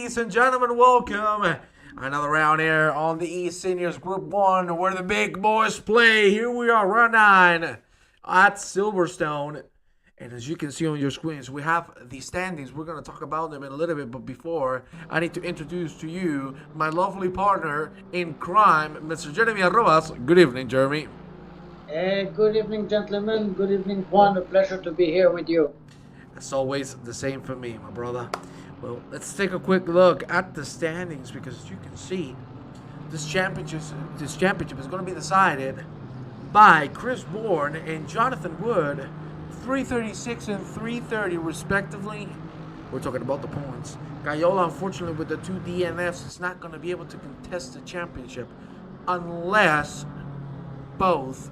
ladies and gentlemen, welcome. Another round here on the eSeniors Group 1 where the big boys play. Here we are, round 9 at Silverstone. And as you can see on your screens, we have the standings. We're going to talk about them in a little bit, but before, I need to introduce to you my lovely partner in crime, Mr. Jeremy Arrobas. Good evening, Jeremy. Good evening, gentlemen. Good evening, Juan. A pleasure to be here with you. It's always the same for me, my brother. Well, let's take a quick look at the standings because as you can see, this championship is going to be decided by Chris Bourne and Jonathan Wood, 336 and 330 respectively. We're talking about the points. Gaiola, unfortunately, with the 2 DNFs, is not going to be able to contest the championship unless both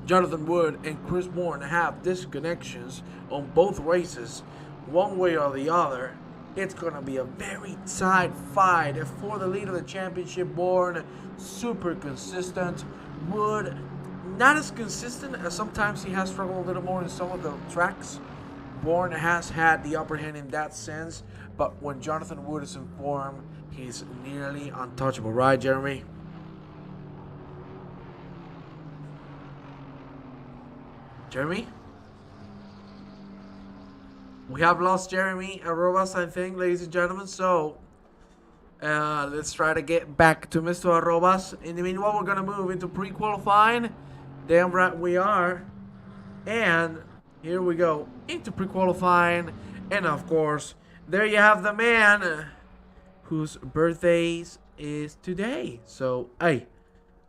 Jonathan Wood and Chris Bourne have disconnections on both races, one way or the other. It's going to be a very tight fight for the lead of the championship. Bourne, super consistent. Wood, not as consistent as sometimes he has struggled a little more in some of the tracks. Bourne has had the upper hand in that sense, but when Jonathan Wood is in form, he's nearly untouchable. Right, Jeremy? Jeremy? We have lost Jeremy Arrobas, I think, ladies and gentlemen. So, let's try to get back to Mr. Arrobas. In the meanwhile, we're going to move into pre-qualifying. Damn right we are. And here we go into pre-qualifying. And, of course, there you have the man whose birthday is today. So, hey,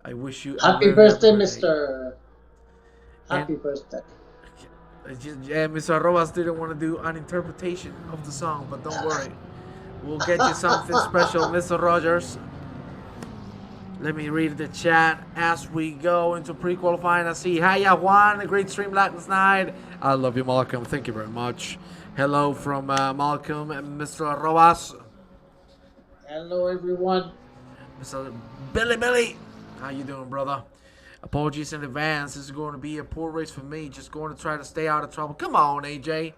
I wish you happy birthday, Mr. Happy birthday. Mr. Arrobas didn't want to do an interpretation of the song, but don't worry. We'll get you something special, Mr. Rogers. Let me read the chat as we go into pre-qualifying. I see, hiya Juan, a great stream last night. I love you, Malcolm. Thank you very much. Hello from Malcolm and Mr. Arrobas. Hello, everyone. Mr. Billy. How you doing, brother? Apologies in advance. This is going to be a poor race for me. Just going to try to stay out of trouble. Come on, AJ.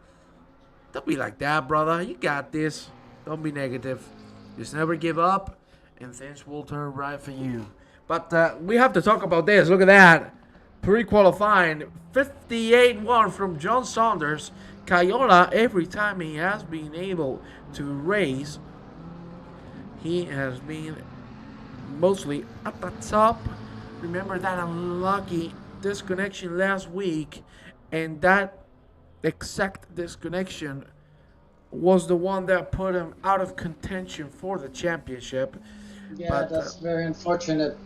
Don't be like that, brother. You got this. Don't be negative. Just never give up, and things will turn right for you. But we have to talk about this. Look at that. Pre-qualifying. 58-1 from John Saunders. Gaiola, every time he has been able to race, he has been mostly at the top. Remember that unlucky disconnection last week, and that exact disconnection was the one that put him out of contention for the championship. Yeah, but, that's very unfortunate.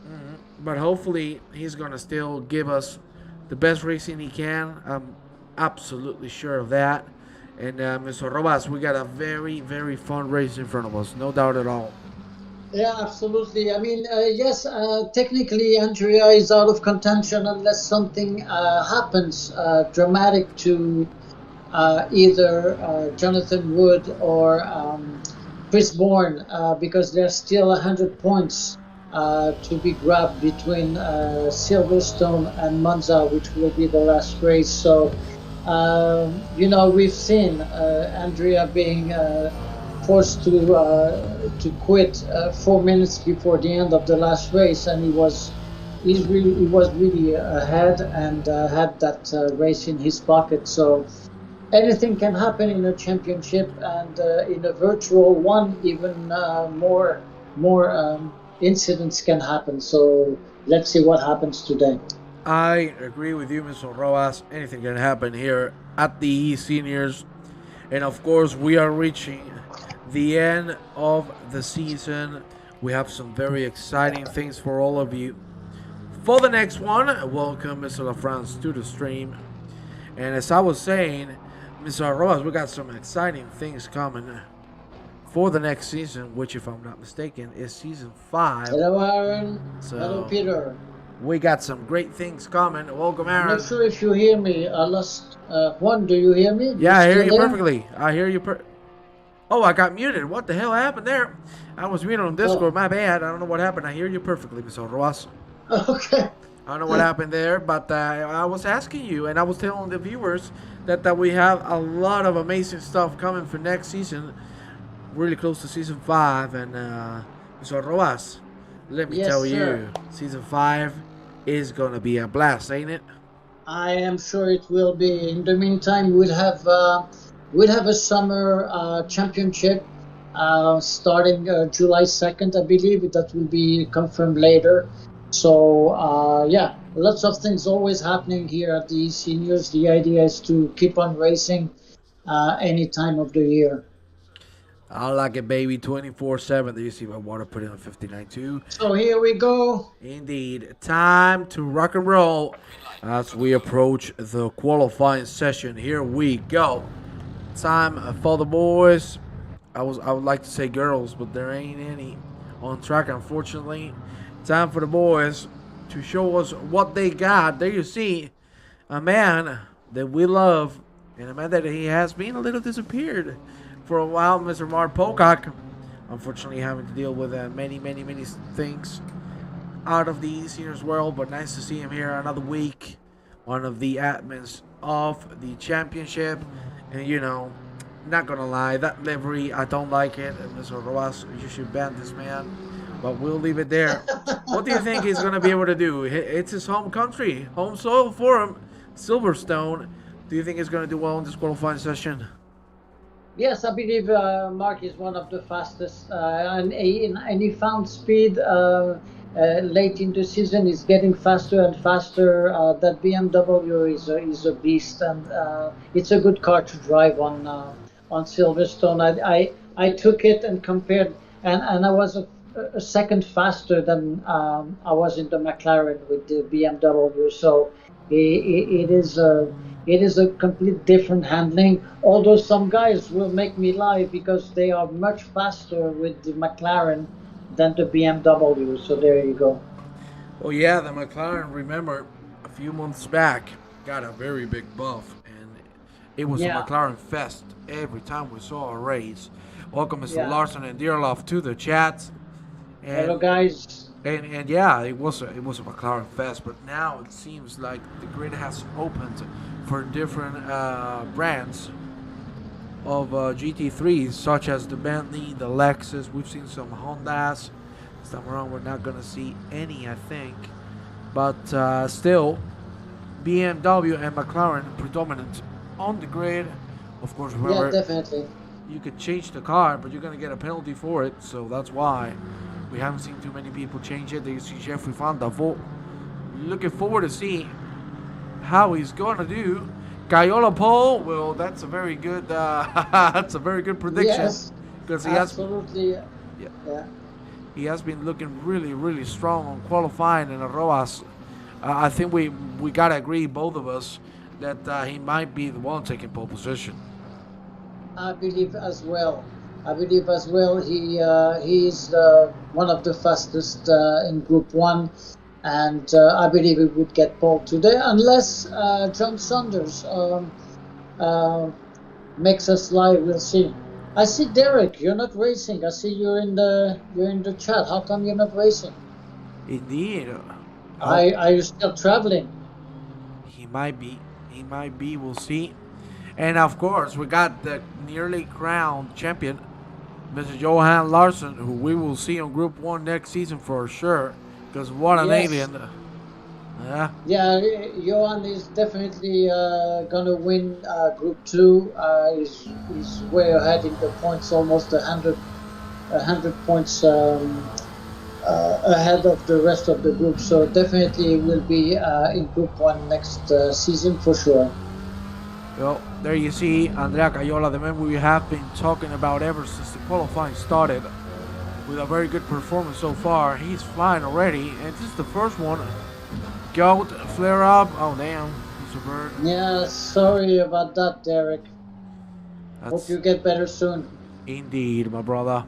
But hopefully he's going to still give us the best racing he can. I'm absolutely sure of that. And Mr. Robas, we got a very, very fun race in front of us. No doubt at all. Yeah, absolutely. I mean, yes, technically Andrea is out of contention unless something happens dramatic to either Jonathan Wood or Chris Bourne, because there's still 100 points to be grabbed between Silverstone and Monza, which will be the last race. So, you know, we've seen Andrea being forced to quit 4 minutes before the end of the last race, and he was really ahead and had that race in his pocket. So anything can happen in a championship, and in a virtual one, even more incidents can happen. So let's see what happens today. I agree with you, Mr. Roas. Anything can happen here at the eSeniors, and of course we are reaching the end of the season. We have some very exciting things for all of you. For the next one, welcome Mr. LaFrance to the stream. And as I was saying, Mr. Rojas, we got some exciting things coming for the next season, which, if I'm not mistaken, is season 5. Hello, Aaron. So hello, Peter. We got some great things coming. Welcome, Aaron. I'm not sure if you hear me. I lost Juan. Do you hear me? Yeah, I hear you perfectly. I hear you Oh, I got muted. What the hell happened there? I was muted on Discord. My bad. I don't know what happened. I hear you perfectly, Mr. Rojas. Okay. I don't know what happened there, but I was asking you, and I was telling the viewers that we have a lot of amazing stuff coming for next season. really close to season 5, and Mr. Roas, let me Yes, tell sir. you, season 5 is gonna be a blast, ain't it? I am sure it will be. In the meantime, we'll have a summer championship starting July 2nd, I believe. That will be confirmed later. So yeah, lots of things always happening here at the eSeniors. The idea is to keep on racing any time of the year. I like it, baby, 24/7. Do you see my water put in on 59 too? So here we go. Indeed, time to rock and roll as we approach the qualifying session. Here we go. Time for the boys. I would like to say girls, but there ain't any on track, unfortunately. Time for the boys to show us what they got. There you see a man that we love, and a man that he has been a little disappeared for a while, Mr. Mark Pocock. Unfortunately, having to deal with many, many, many things out of the seniors world, but nice to see him here another week. One of the admins of the championship, and not gonna lie, that livery I don't like it. And Mr. Roas, you should ban this man, but we'll leave it there. What do you think he's gonna be able to do? It's his home country, home soil for him, Silverstone. Do you think he's gonna do well in this qualifying session? Yes, I believe Mark is one of the fastest, and he found speed late in the season. He's getting faster and faster. That BMW is a beast, and it's a good car to drive on Silverstone. I took it and compared, and I was a second faster than I was in the McLaren with the BMW. So it is. It is a complete different handling, although some guys will make me lie because they are much faster with the McLaren than the BMW. So there you go. Well, yeah, the McLaren, remember, a few months back, got a very big buff, and it was a Yeah, McLaren fest every time we saw a race. Welcome, Mr. yeah. Larson and Dearloff, to the chat. Hello, And guys. and yeah, it was a McLaren fest, but now it seems like the grid has opened for different brands of GT3s, such as the Bentley, the Lexus. We've seen some Hondas. This time around, we're not gonna see any, I think, but still, BMW and McLaren predominant on the grid. Of course, Yeah, remember, definitely. you could change the car, but you're gonna get a penalty for it, so that's why we haven't seen too many people change it. There you see Jeffrey Van der Voort. Looking forward to see how he's gonna do. Cayola Pole, well, that's a very good that's a very good prediction Yes, because absolutely. yeah, Yeah. he has been looking really, really strong on qualifying in Roas. I think we gotta agree, both of us, that he might be the one taking pole position. I believe as well. I believe as well. He is one of the fastest in Group One, and I believe he would get pole today, unless John Saunders uh, makes us lie. We'll see. I see Derek. You're not racing. I see you're in the chat. How come you're not racing? Indeed. Oh, Are you still traveling? he might be. He might be. We'll see. And of course, we got the nearly crowned champion, Mr. Johan Larson, who we will see on Group 1 next season for sure. Because what an Yes. alien. Yeah. Yeah, Johan is definitely gonna win Group Two. He's way ahead in the points, almost a hundred points ahead of the rest of the group. So definitely will be in Group One next season for sure. Well, there you see Andrea Cayola, the man we have been talking about ever since the qualifying started, with a very good performance so far. He's flying already, and this is the first one. Goat flare up. Oh damn, he's a bird. Yeah, sorry about that, Derek. Hope That's you get better soon. indeed, my brother.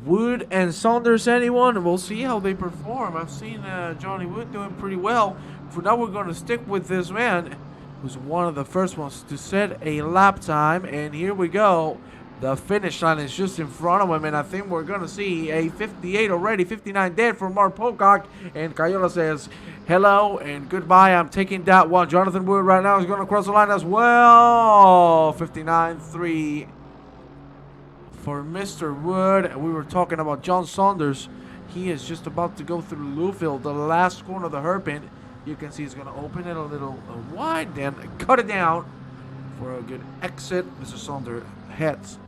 Wood and Saunders, anyone? We'll see how they perform. I've seen Johnny Wood doing pretty well. For now, we're going to stick with this man, who's one of the first ones to set a lap time. And here we go. The finish line is just in front of him, and I think we're going to see a 58 already, 59 dead for Mark Pocock. And Cayola says, hello and goodbye. I'm taking that one. Jonathan Wood right now is going to cross the line as well. 59-3 for Mr. Wood. We were talking about John Saunders. He is just about to go through Louisville, the last corner of the hairpin. You can see he's going to open it a little wide, then cut it down for a good exit. Mr. Saunders heads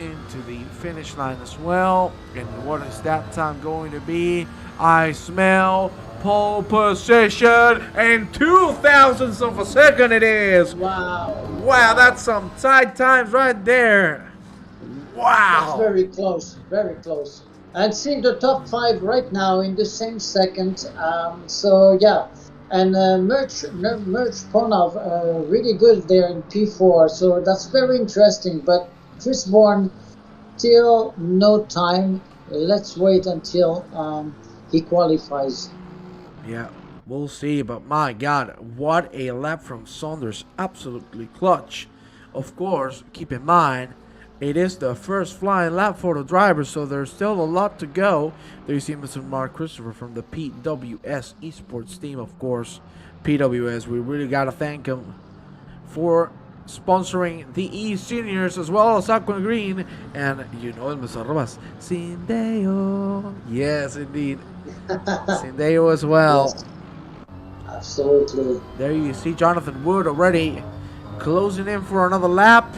into the finish line as well. And what is that time going to be? I smell pole position, and 2,000ths of a second it is. Wow. Wow, that's some tight times right there. Wow. That's very close, very close. And seeing the top 5 right now in the same second. So yeah, and Merch Ponov really good there in P4. So that's very interesting. But Chris Bourne, still no time. Let's wait until he qualifies. Yeah, we'll see. But my God, what a lap from Saunders. Absolutely clutch. Of course, keep in mind, it is the first flying lap for the driver, so there's still a lot to go. There you see Mr. Mark Christopher from the PWS Esports team, of course. PWS, we really got to thank him for sponsoring the eSeniors as well as Aqua Green. And you know it, Mr. Robas. Sindeo. Yes, indeed. Sindeo as well. Yes, absolutely. There you see Jonathan Wood already closing in for another lap.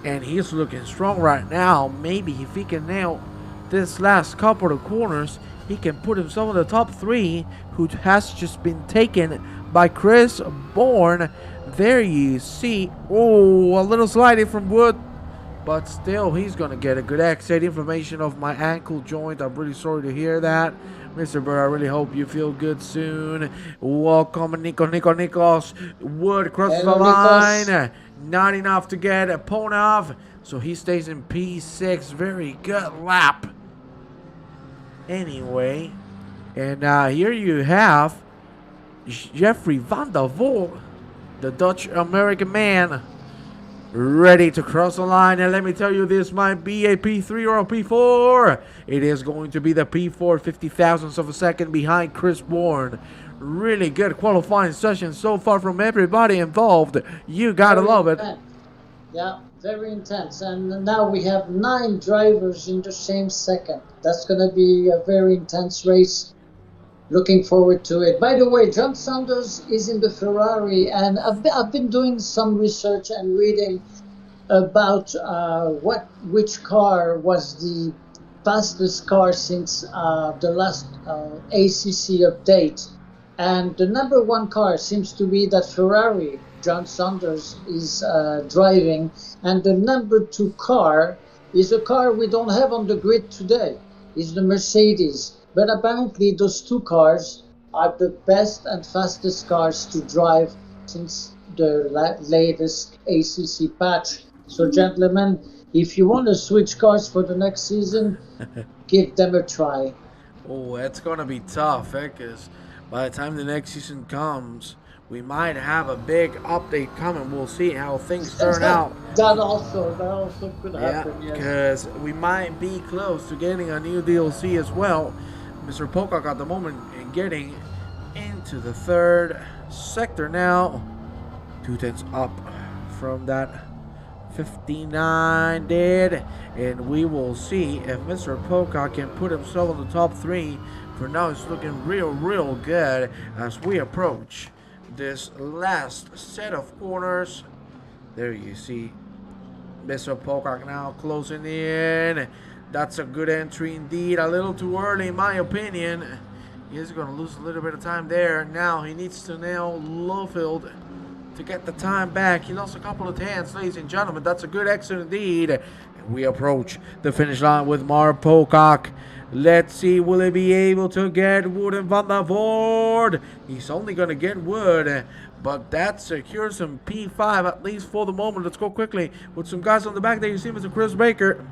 And he's looking strong right now. Maybe if he can nail this last couple of corners, he can put himself in the top 3, who has just been taken by Chris Bourne. There you see. Oh, a little sliding from Wood. But still, he's going to get a good exit. Information of my ankle joint. I'm really sorry to hear that. Mr. Burr, I really hope you feel good soon. Welcome, Nikos. Wood crosses the line. Not enough to get Ponov. So he stays in P6. Very good lap. Anyway. And here you have Jeffrey van der Voort, the Dutch-American man, ready to cross the line. And let me tell you, this might be a P3 or a P4. It is going to be the P4, 50,000ths of a second behind Chris Bourne. Really good qualifying session so far from everybody involved. You gotta love it. Yeah, very intense. And now we have 9 drivers in the same second. That's gonna be a very intense race. Looking forward to it. By the way, John Saunders is in the Ferrari, and I've been doing some research and reading about which car was the fastest car since the last ACC update. And the number 1 car seems to be that Ferrari John Saunders is driving. And the number 2 car is a car we don't have on the grid today. It's the Mercedes. But apparently those 2 cars are the best and fastest cars to drive since the latest ACC patch. So gentlemen, if you want to switch cars for the next season, give them a try. Oh, that's going to be tough, because by the time the next season comes, we might have a big update coming. We'll see how things turn out. That also could happen. Yeah, because we might be close to getting a new DLC as well. Mr. Pocock at the moment getting into the 3rd sector now. 2/10 up from that 59 did. And we will see if Mr. Pocock can put himself in the top 3. For now, it's looking real good as we approach this last set of corners. There you see Mr. Pocock now closing in. That's a good entry indeed. A little too early in my opinion. He's going to lose a little bit of time there. Now he needs to nail Lowfield to get the time back. He lost a couple of tenths, ladies and gentlemen. That's a good exit indeed. And we approach the finish line with Mark Pocock. Let's see, will he be able to get Wood and Van der Voort? He's only going to get Wood, but that secures some P5, at least for the moment. Let's go quickly with some guys on the back there. You see Mr. Chris Baker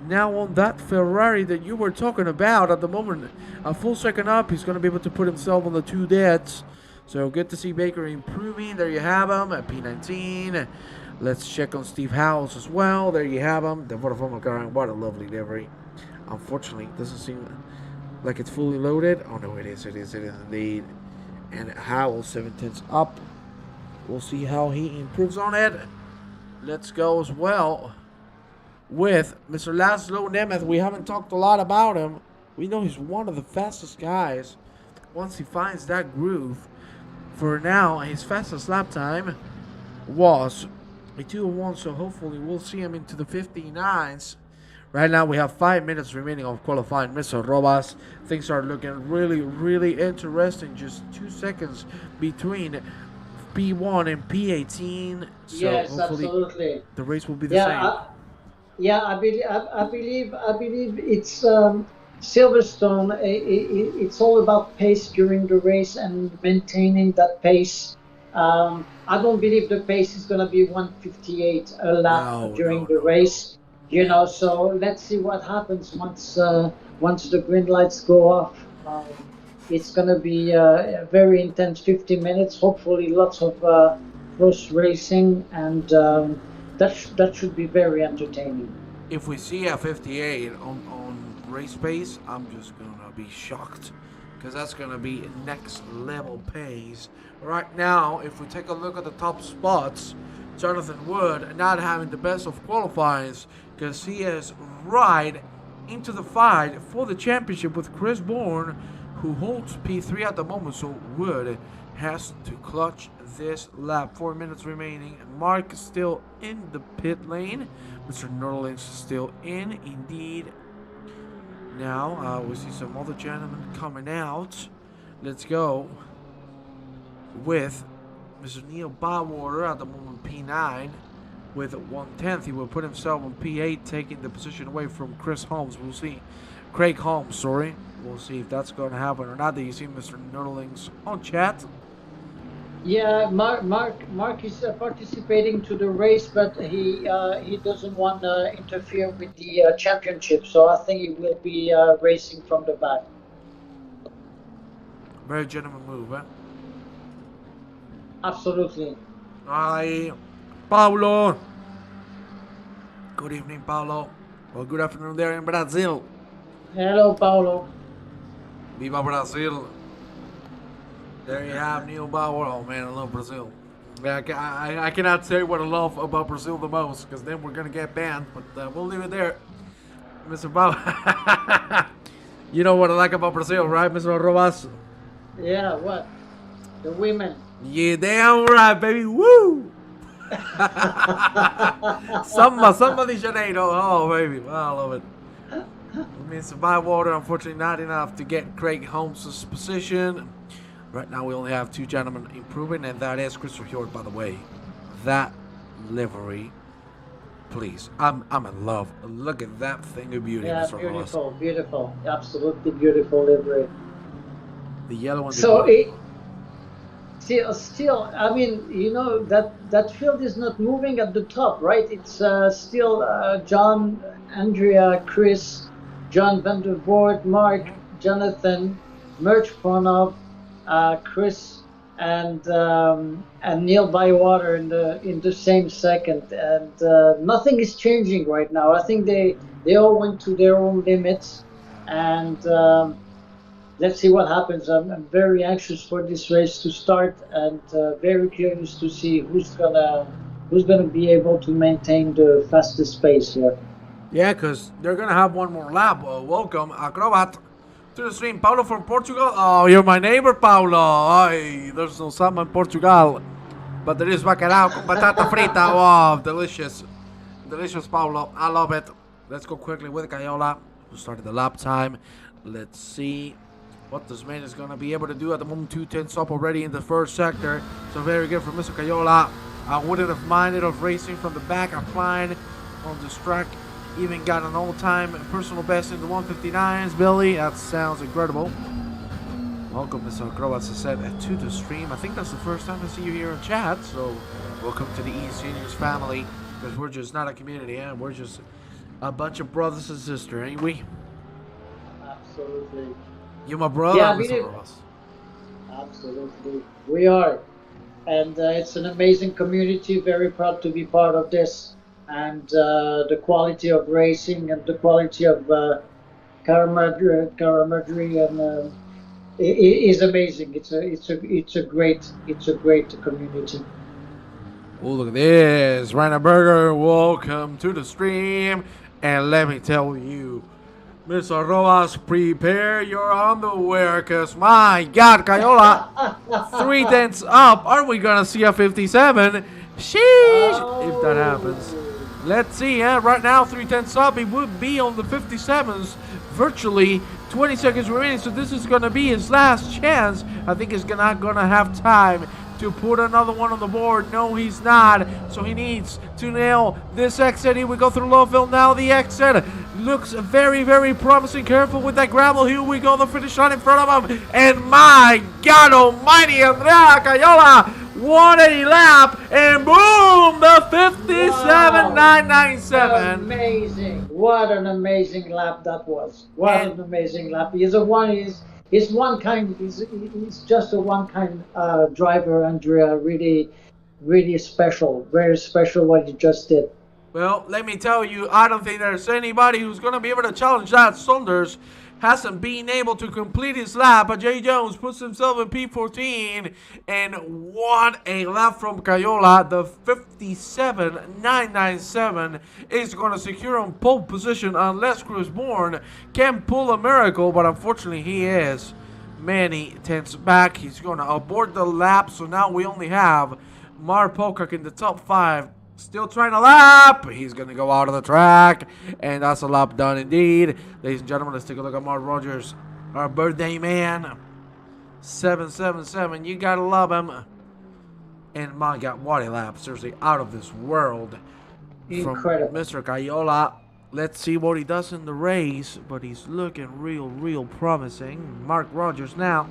now on that Ferrari that you were talking about at the moment. A full second up, he's going to be able to put himself on the 2 deads. So good to see Baker improving. There you have him at P19. Let's check on Steve Howells as well. There you have him. The Vodafone car. What a lovely livery. Unfortunately, it doesn't seem like it's fully loaded. Oh no, it is indeed. And Howells 7/10 up. We'll see how he improves on it. Let's go as well with Mr. Laszlo Nemeth. We haven't talked a lot about him. We know he's one of the fastest guys once he finds that groove. For now, his fastest lap time was a 2:01, so hopefully we'll see him into the 59s. Right now we have 5 minutes remaining of qualifying, Mr. Robas. Things are looking really, really interesting. Just 2 seconds between P1 and P18. So Yes, hopefully absolutely. the race will be the same. Yeah, I believe it's Silverstone. It's all about pace during the race and maintaining that pace. I don't believe the pace is going to be 158 a lap during the race. You know, so let's see what happens once the green lights go off. It's going to be a very intense 50 minutes. Hopefully, lots of close racing, and that should be very entertaining. If we see a 58 on race pace, I'm just going to be shocked, because that's going to be next level pace. Right now, if we take a look at the top spots, Jonathan Wood not having the best of qualifiers, because he is right into the fight for the championship with Chris Bourne, who holds P3 at the moment. So Wood has to clutch this lap. 4 minutes remaining. Mark is still in the pit lane. Mr. Norling's still in, indeed. Now we see some other gentlemen coming out. Let's go with Mr. Neil Bywater at the moment, P9 with 1/10. He will put himself on P8, taking the position away from Chris Holmes. We'll see. Craig Holmes, sorry. We'll see if that's going to happen or not. Do you see Mr. Nerdlings on chat? Yeah, Mark is participating to the race, but he doesn't want to interfere with the championship. So I think he will be racing from the back. Very gentleman move, eh? Absolutely. Hi, Paulo. Good evening, Paulo. Well, good afternoon there in Brazil. Hello, Paulo. Viva Brazil. There you have Neil Bauer. Oh man, I love Brazil. I cannot say what I love about Brazil the most, because then we're gonna get banned. But we'll leave it there, Mr. Bauer. You know what I like about Brazil, right, Mr. Robas? Yeah, what? The women. Yeah, damn right, baby. Woo! Samba de Janeiro. Oh, baby. I love it. Mr. Bywater, unfortunately, not enough to get Craig Holmes' position. Right now, we only have two gentlemen improving, and that is Christopher Hjort, by the way. That livery, please. I'm in love. Look at that thing of beauty, Yeah, Mr. beautiful, beautiful. Absolutely beautiful livery. The yellow one. So still, I mean, you know, that field is not moving at the top, right? It's still John, Andrea, Chris, John Van der Voort, Mark, Jonathan, Merch Pronov, Chris, and Neil Bywater in the same second, and nothing is changing right now. I think they all went to their own limits, and let's see what happens. I'm very anxious for this race to start, and very curious to see who's gonna be able to maintain the fastest pace here. Yeah, because they're gonna have one more lap. Welcome, Acrobat, to the stream. Paulo from Portugal. Oh, you're my neighbor, Paulo. Ay, there's no samba in Portugal, but there is bacalhau con batata frita. Wow, delicious. Delicious, Paulo. I love it. Let's go quickly with Cayola, who started the lap time. Let's see what this man is going to be able to do at the moment. 2/10 up already in the first sector. So very good for Mr. Cayola. I wouldn't have minded of racing from the back. I'm flying on this track. Even got an all-time personal best in the 159s, Billy. That sounds incredible. Welcome, Mr. Acrobats, as I said, to the stream. I think that's the first time I see you here in chat. So welcome to the eSeniors family, because we're just not a community, and we're just a bunch of brothers and sisters, ain't we? Absolutely. You my brother, yeah, Mr. Ross. Absolutely. We are. And it's an amazing community. Very proud to be part of this. And the quality of racing and the quality of camaraderie and is amazing. It's a great community. Oh, look at this. Rainer Berger, welcome to the stream. And let me tell you, Mr. Rojas, prepare your underwear, because my God, Cayola, 3 tenths up. Are we going to see a 57? Sheesh, if that happens. Let's see, right now, 3 tenths up. He would be on the 57s, virtually 20 seconds remaining. So this is going to be his last chance. I think he's not going to have time to put another one on the board. No, he's not. So he needs to nail this exit. Here we go through Lowville now. The exit looks very, very promising. Careful with that gravel. Here we go. The finish line in front of him. And my God almighty, Andrea Cayola, 180 lap. And boom, the 57.997. Amazing. What an amazing lap that was. What an amazing lap. He's just a one-kind driver, Andrea. Really, really special. Very special what he just did. Well, let me tell you, I don't think there's anybody who's going to be able to challenge that. Saunders hasn't been able to complete his lap, but Jay Jones puts himself in P14, and what a lap from Cayola. The 57.997 is going to secure on pole position unless Chris Bourne can pull a miracle, but unfortunately he is many tenths back. He's going to abort the lap, so now we only have Mark Pocock in the top 5. Still trying to lap. He's going to go out of the track. And that's a lap done indeed. Ladies and gentlemen, let's take a look at Mark Rogers, our birthday man. 777. You got to love him. And my God, what a lap. Seriously, out of this world. Incredible. From Mr. Cayola. Let's see what he does in the race. But he's looking real promising. Mark Rogers now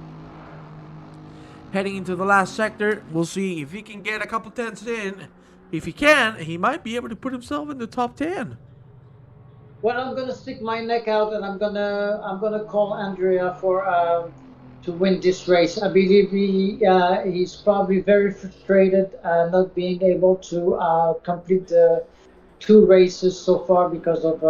heading into the last sector. We'll see if he can get a couple tenths in. If he can, he might be able to put himself in the top 10. Well, I'm gonna stick my neck out, and I'm gonna call Andrea for to win this race. I believe he's probably very frustrated not being able to complete the 2 races so far because of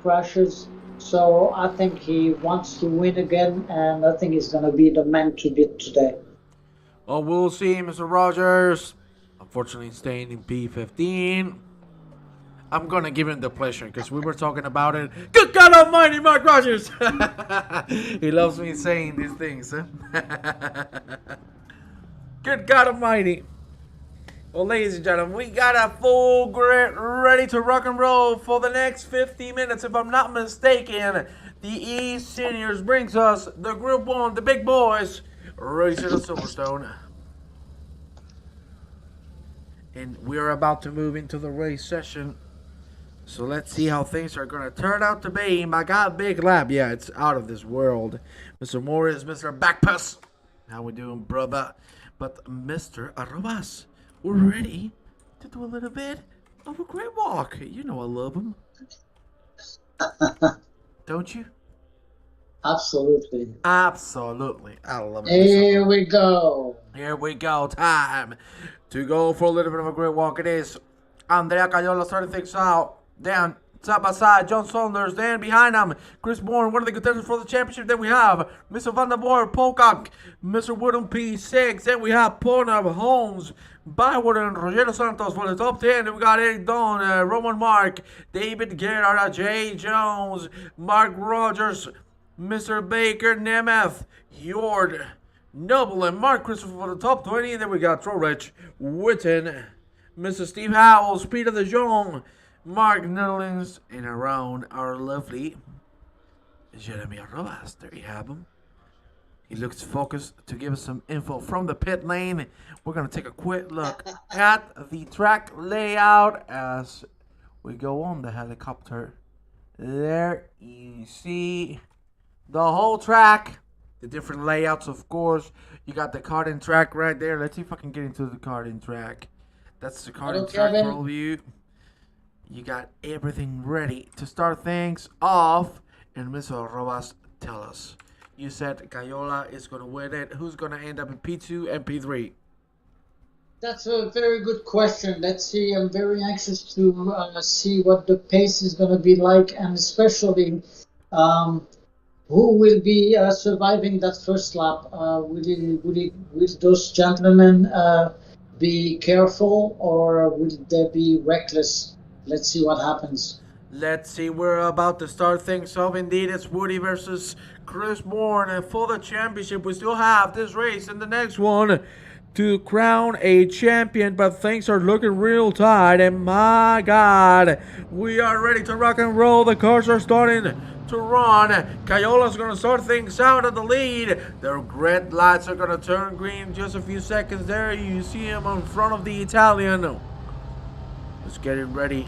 crashes. So I think he wants to win again, and I think he's gonna be the man to beat today. Oh, we'll see, Mr. Rogers. Unfortunately, staying in P15. I'm going to give him the pleasure because we were talking about it. Good God almighty, Mark Rogers! He loves me saying these things. Huh? Good God almighty. Well, ladies and gentlemen, we got a full grid ready to rock and roll for the next 50 minutes. If I'm not mistaken, the eSeniors brings us the Group 1, the big boys, racing to Silverstone. And we're about to move into the race session. So let's see how things are going to turn out to be. My God, big lap. Yeah, it's out of this world. Mr. Morris, Mr. Backpass. How we doing, brother? But Mr. Arrobas, we're ready to do a little bit of a great walk. You know I love him. Don't you? Absolutely. Absolutely. I love it. Here we go. Here we go. Time to go for a little bit of a great walk. It is Andrea Cayola starting things out. Then side by side, John Saunders. Then behind him, Chris Bourne, one of the contenders for the championship. Then we have Mr. Van der Boer, Pocock, Mr. Wooden P6. Then we have Pornhub, Holmes, Bywater, and Rogero Santos for the top 10. Then we got Eric Don, Roman Mark, David Gerrard, Jay Jones, Mark Rogers, Mr. Baker, Nemeth, Hjord, Noble, and Mark Christopher for the top 20. And then we got Trorich, Witten, Mr. Steve Howells, Peter De Jong, Mark Netherlands, and around our lovely Jeremy Arrobas. There you have him. He looks focused to give us some info from the pit lane. We're going to take a quick look at the track layout as we go on the helicopter. There you see the whole track. The different layouts, of course. You got the karting track right there. Let's see if I can get into the karting track. That's the karting track for all of you. You got everything ready to start things off. And Mr. Arrobas, tell us. You said Cayola is going to win it. Who's going to end up in P2 and P3? That's a very good question. Let's see. I'm very anxious to see what the pace is going to be like, and especially who will be surviving that first lap. Will those gentlemen be careful or would they be reckless? Let's see what happens. Let's see, we're about to start things off. Indeed, it's Woody versus Chris Bourne. And for the championship, we still have this race and the next one to crown a champion. But things are looking real tight. And my God, we are ready to rock and roll. The cars are starting to run. Cayola's going to start things out at the lead. The red lights are going to turn green just a few seconds there. You see him in front of the Italian. Just getting ready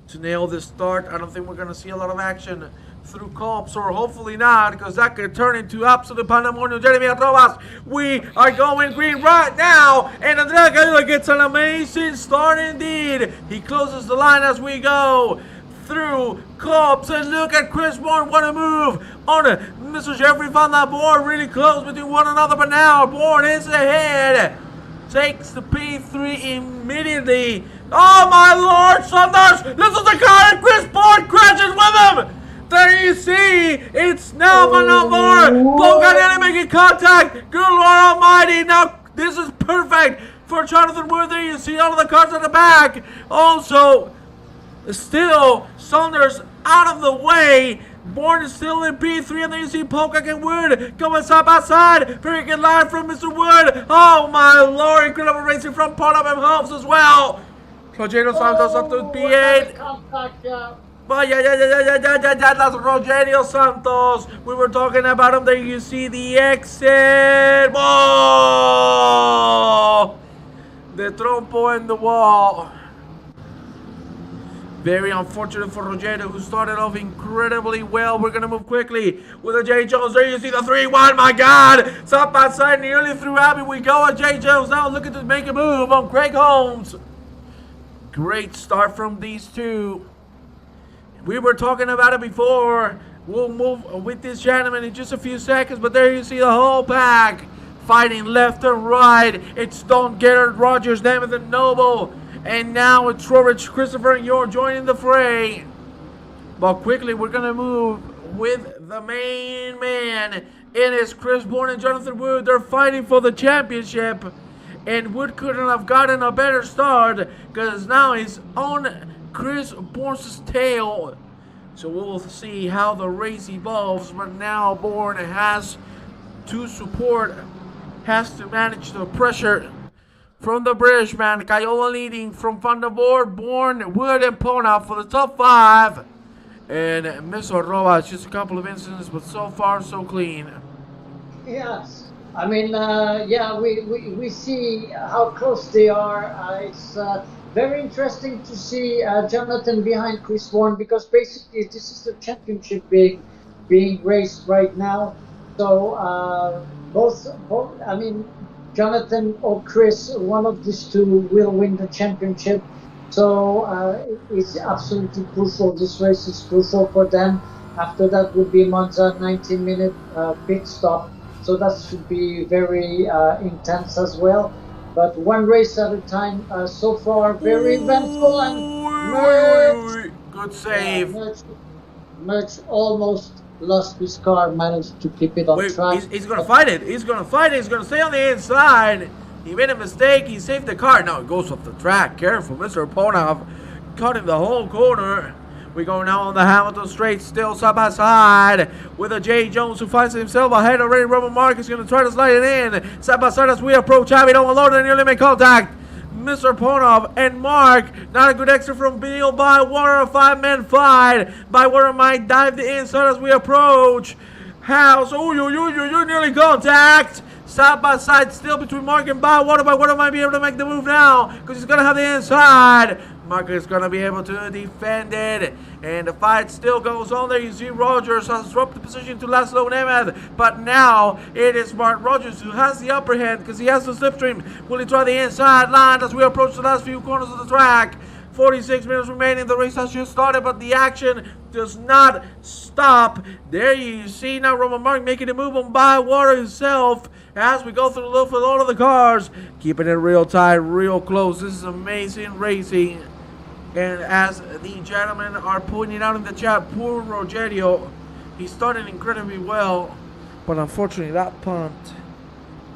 to nail this start. I don't think we're going to see a lot of action through cops, or hopefully not, because that could turn into absolute pandemonium. Jeremy Atrobas, we are going green right now, and Andrea Cayola gets an amazing start indeed. He closes the line as we go through cops, and look at Chris Bourne, what a move on Mr. Jeffrey Van Der Boer, really close between one another, but now Bourne is ahead, takes the P3 immediately. Oh my Lord, Sanders! This is the car and Chris Bourne crashes with him! There you see! It's now Van Der Boer! Pocanelli making contact! Good Lord Almighty! Now this is perfect for Jonathan Wood. There you see all of the cars at the back! Also, still, Saunders out of the way. Bourne is still in P3, and then you see Pocock and Wood going side by side. Very good line from Mr. Wood. Oh my Lord, incredible racing from Ponham and Holmes as well. Rogerio Santos up to P8. But that's Rogerio Santos. We were talking about him. There you see the exit. Oh! The trompo in the wall. Very unfortunate for Rogerio, who started off incredibly well. We're going to move quickly with a J. Jones. There you see the 3-1. My God. Side by side, nearly through Abbey. We go at J. Jones now looking to make a move on Craig Holmes. Great start from these two. We were talking about it before. We'll move with this gentleman in just a few seconds. But there you see the whole pack fighting left and right. It's Don Garrett Rogers, Nathan Noble. And now it's Robert Christopher and you're joining the fray. But quickly, we're going to move with the main man. It is Chris Bourne and Jonathan Wood. They're fighting for the championship. And Wood couldn't have gotten a better start, because now he's on Chris Bourne's tail. So we'll see how the race evolves. But now Bourne has to manage the pressure from the British man. Cayola leading from Van Der Boer, Bourne, Wood, and Pona for the top 5. And Mr. Rojas, just a couple of incidents, but so far so clean. Yes. I mean, yeah, we see how close they are. It's very interesting to see Jonathan behind Chris Bourne, because basically this is the championship being raced right now. So both, I mean, Jonathan or Chris, one of these two will win the championship. So it's absolutely crucial. This race is crucial for them. After that would be Monza, 19-minute pit stop. So that should be very intense as well. But one race at a time. So far, very eventful, and good save. Merch almost lost his car, managed to keep it on track. He's going to fight it. He's going to fight it. He's going to stay on the inside. He made a mistake. He saved the car. Now it goes off the track. Careful. Mr. Ponov caught him the whole corner. We go now on the Hamilton straight, still side by side with a J. Jones, who finds himself ahead already. Roman Mark is going to try to slide it in. Side by side as we approach Abbey. Don't unload and nearly make contact. Mr. Ponov and Mark, not a good extra from Bill. Bywater, a 5-man fight. Bywater might dive the inside as we approach. House, nearly contact. Side by side still between Mark and Bywater. Bywater might be able to make the move now, because he's going to have the inside. Mark is going to be able to defend it. And the fight still goes on there. You see Rogers has dropped the position to Laszlo Nemeth. But now it is Mark Rogers who has the upper hand, because he has the slipstream. Will he try the inside line as we approach the last few corners of the track? 46 minutes remaining. The race has just started, but the action does not stop. There you see now Roman Mark making a move on Bywater himself as we go through the loop with all of the cars. Keeping it real tight, real close. This is amazing racing. And as the gentlemen are pointing out in the chat, poor Rogerio, he started incredibly well, but unfortunately that punt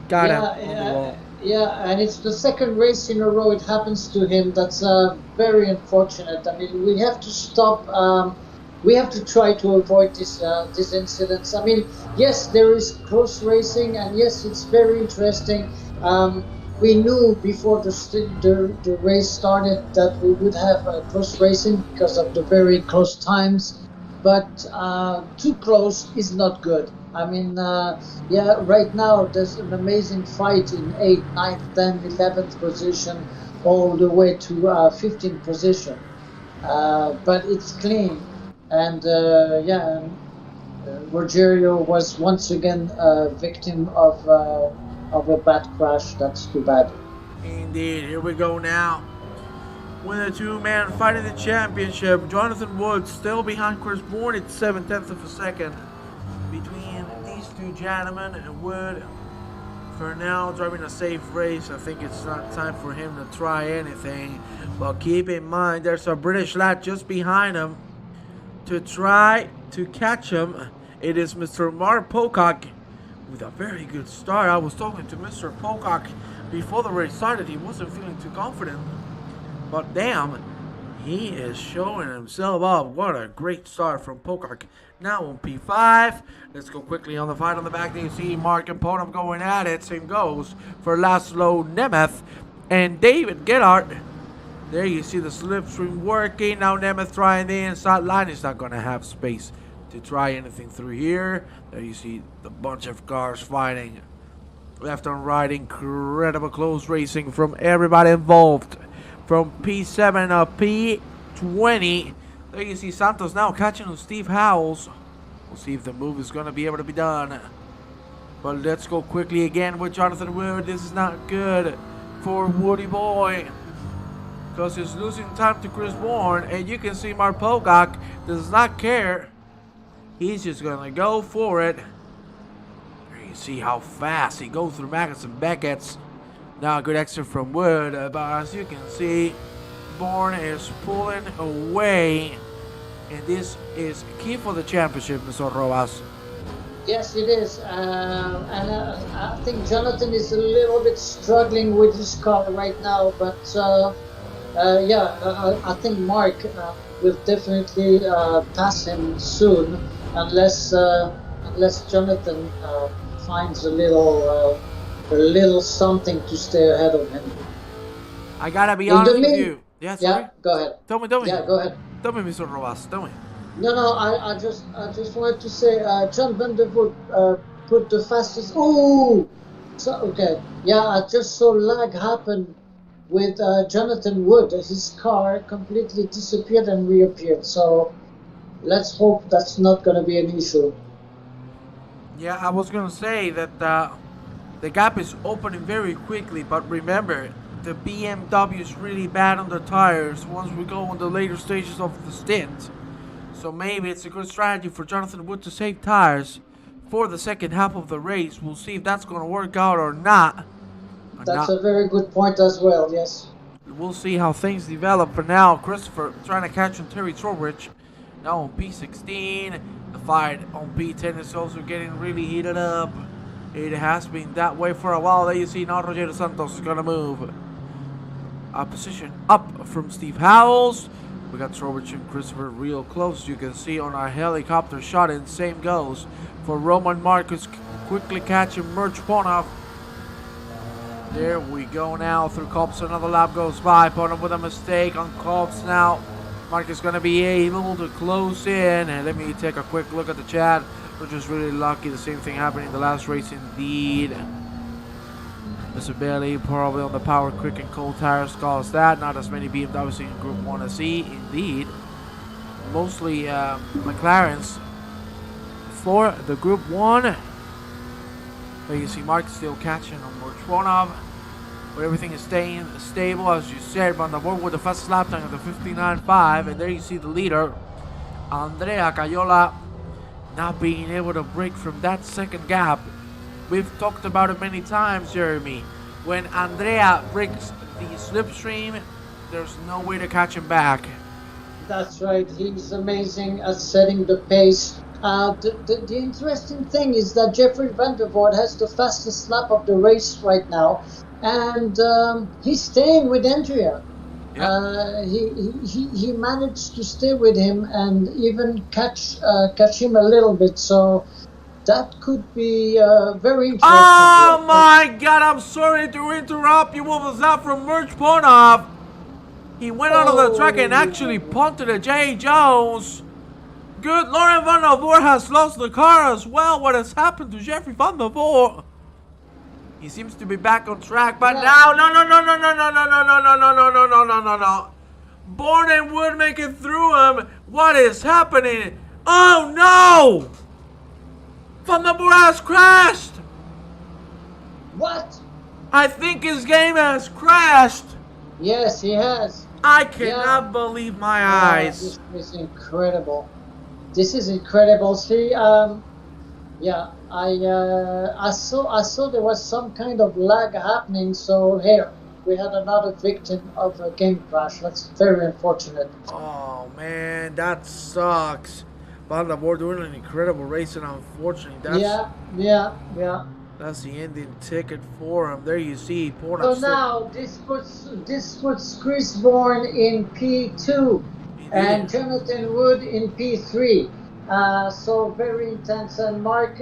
Got him Yeah, on the wall. yeah, and it's the second race in a row it happens to him. That's very unfortunate. I mean, we have to stop. We have to try to avoid these incidents. I mean, yes, there is close racing, and yes, it's very interesting. We knew before the race started that we would have close racing because of the very close times, but too close is not good. I mean, yeah, right now there's an amazing fight in 8th, 9th, 10th, 11th position, all the way to 15th position. But it's clean. And yeah, Rogerio was once again a victim of a bad crash. That's too bad. Indeed, here we go now. With a two-man fight in the championship, Jonathan Wood still behind Chris Bourne at 7/10 of a second. Between these two gentlemen, and Wood, for now, driving a safe race. I think it's not time for him to try anything. But keep in mind, there's a British lad just behind him to try to catch him. It is Mr. Mark Pocock with a very good start. I was talking to Mr. Pocock before the race started. He wasn't feeling too confident. But damn, he is showing himself up. What a great start from Pocock. Now on P5. Let's go quickly on the fight on the back. There you see Mark and Ponov going at it. Same goes for Laszlo Nemeth and David Gellhardt. There you see the slipstream working. Now Nemeth trying the inside line. He's not going to have space to try anything through here. There you see the bunch of cars fighting left and right. Incredible close racing from everybody involved. From P7 up P20. There you see Santos now catching Steve Howells. We'll see if the move is going to be able to be done. But let's go quickly again with Jonathan Wood. This is not good for Woody Boy, because he's losing time to Chris Bourne. And you can see Mark Pocock does not care. He's just going to go for it. There you see how fast he goes through Magnus and Beckett's. Now a good exit from Wood, but as you can see, Bourne is pulling away, and this is key for the championship, Mr. Rojas. Yes, it is. And I think Jonathan is a little bit struggling with his car right now, but yeah, I think Mark will definitely pass him soon, unless Jonathan finds a little something to stay ahead of him. I gotta be honest with you. Yeah, sorry? Yeah, go ahead. Tell me. Yeah, go ahead. Tell me, Mr. Rojas. Tell me. No, I just wanted to say, John Van der Voort put the fastest. Oh, so okay. Yeah, I just saw lag happen with Jonathan Wood. His car completely disappeared and reappeared. So let's hope that's not going to be an issue. Yeah, I was gonna say that the gap is opening very quickly, but remember, the BMW is really bad on the tires once we go on the later stages of the stint. So maybe it's a good strategy for Jonathan Wood to save tires for the second half of the race. We'll see if that's going to work out or not. That's a very good point as well, yes. We'll see how things develop. For now, Christopher trying to catch on Terry Trowbridge. Now on P16. The fight on P10 is also getting really heated up. It has been that way for a while. There you see now Rogerio Santos is going to move a position up from Steve Howells. We got Trowbridge and Christopher real close. You can see on our helicopter shot, and same goes for Roman Marcus quickly catching Merch Ponov. There we go now through Cops. Another lap goes by. Ponov with a mistake on Cops now. Marcus going to be able to close in. And let me take a quick look at the chat. We're just really lucky. The same thing happened in the last race indeed. Mr. Bailey probably on the power quick and cold tires caused that. Not as many BMWs in Group 1 as he indeed. Mostly McLarens for the Group 1. There you see Mark still catching on Morchwanov. But everything is staying stable, as you said. Van der Voort with the fastest lap time of the 59.5. And there you see the leader, Andrea Cayola, not being able to break from that second gap. We've talked about it many times, Jeremy. When Andrea breaks the slipstream, there's no way to catch him back. That's right. He's amazing at setting the pace The interesting thing is that Jeffrey Van der Voort has the fastest lap of the race right now, and he's staying with Andrea. Yeah. He managed to stay with him and even catch him a little bit. So that could be very interesting. Oh my God! I'm sorry to interrupt you. What was that from Merch Ponov? He went out of the track and actually punted at Jay Jones. Good Lauren Van der Voort has lost the car as well. What has happened to Jeffrey Van der Voort? He seems to be back on track, but now no. Borden would make it through him. What is happening? Oh no! Van der Voort has crashed. What? I think his game has crashed. Yes, he has. I cannot believe my eyes. This is incredible. This is incredible. See, yeah, I saw there was some kind of lag happening. So here we had another victim of a game crash. That's very unfortunate. Oh man, that sucks. Van der Voort doing an incredible race, and unfortunately, that's the ending ticket for him. There you see, So now this puts Chris Bourne in P2 and Jonathan Wood in P3. So very intense. And Mark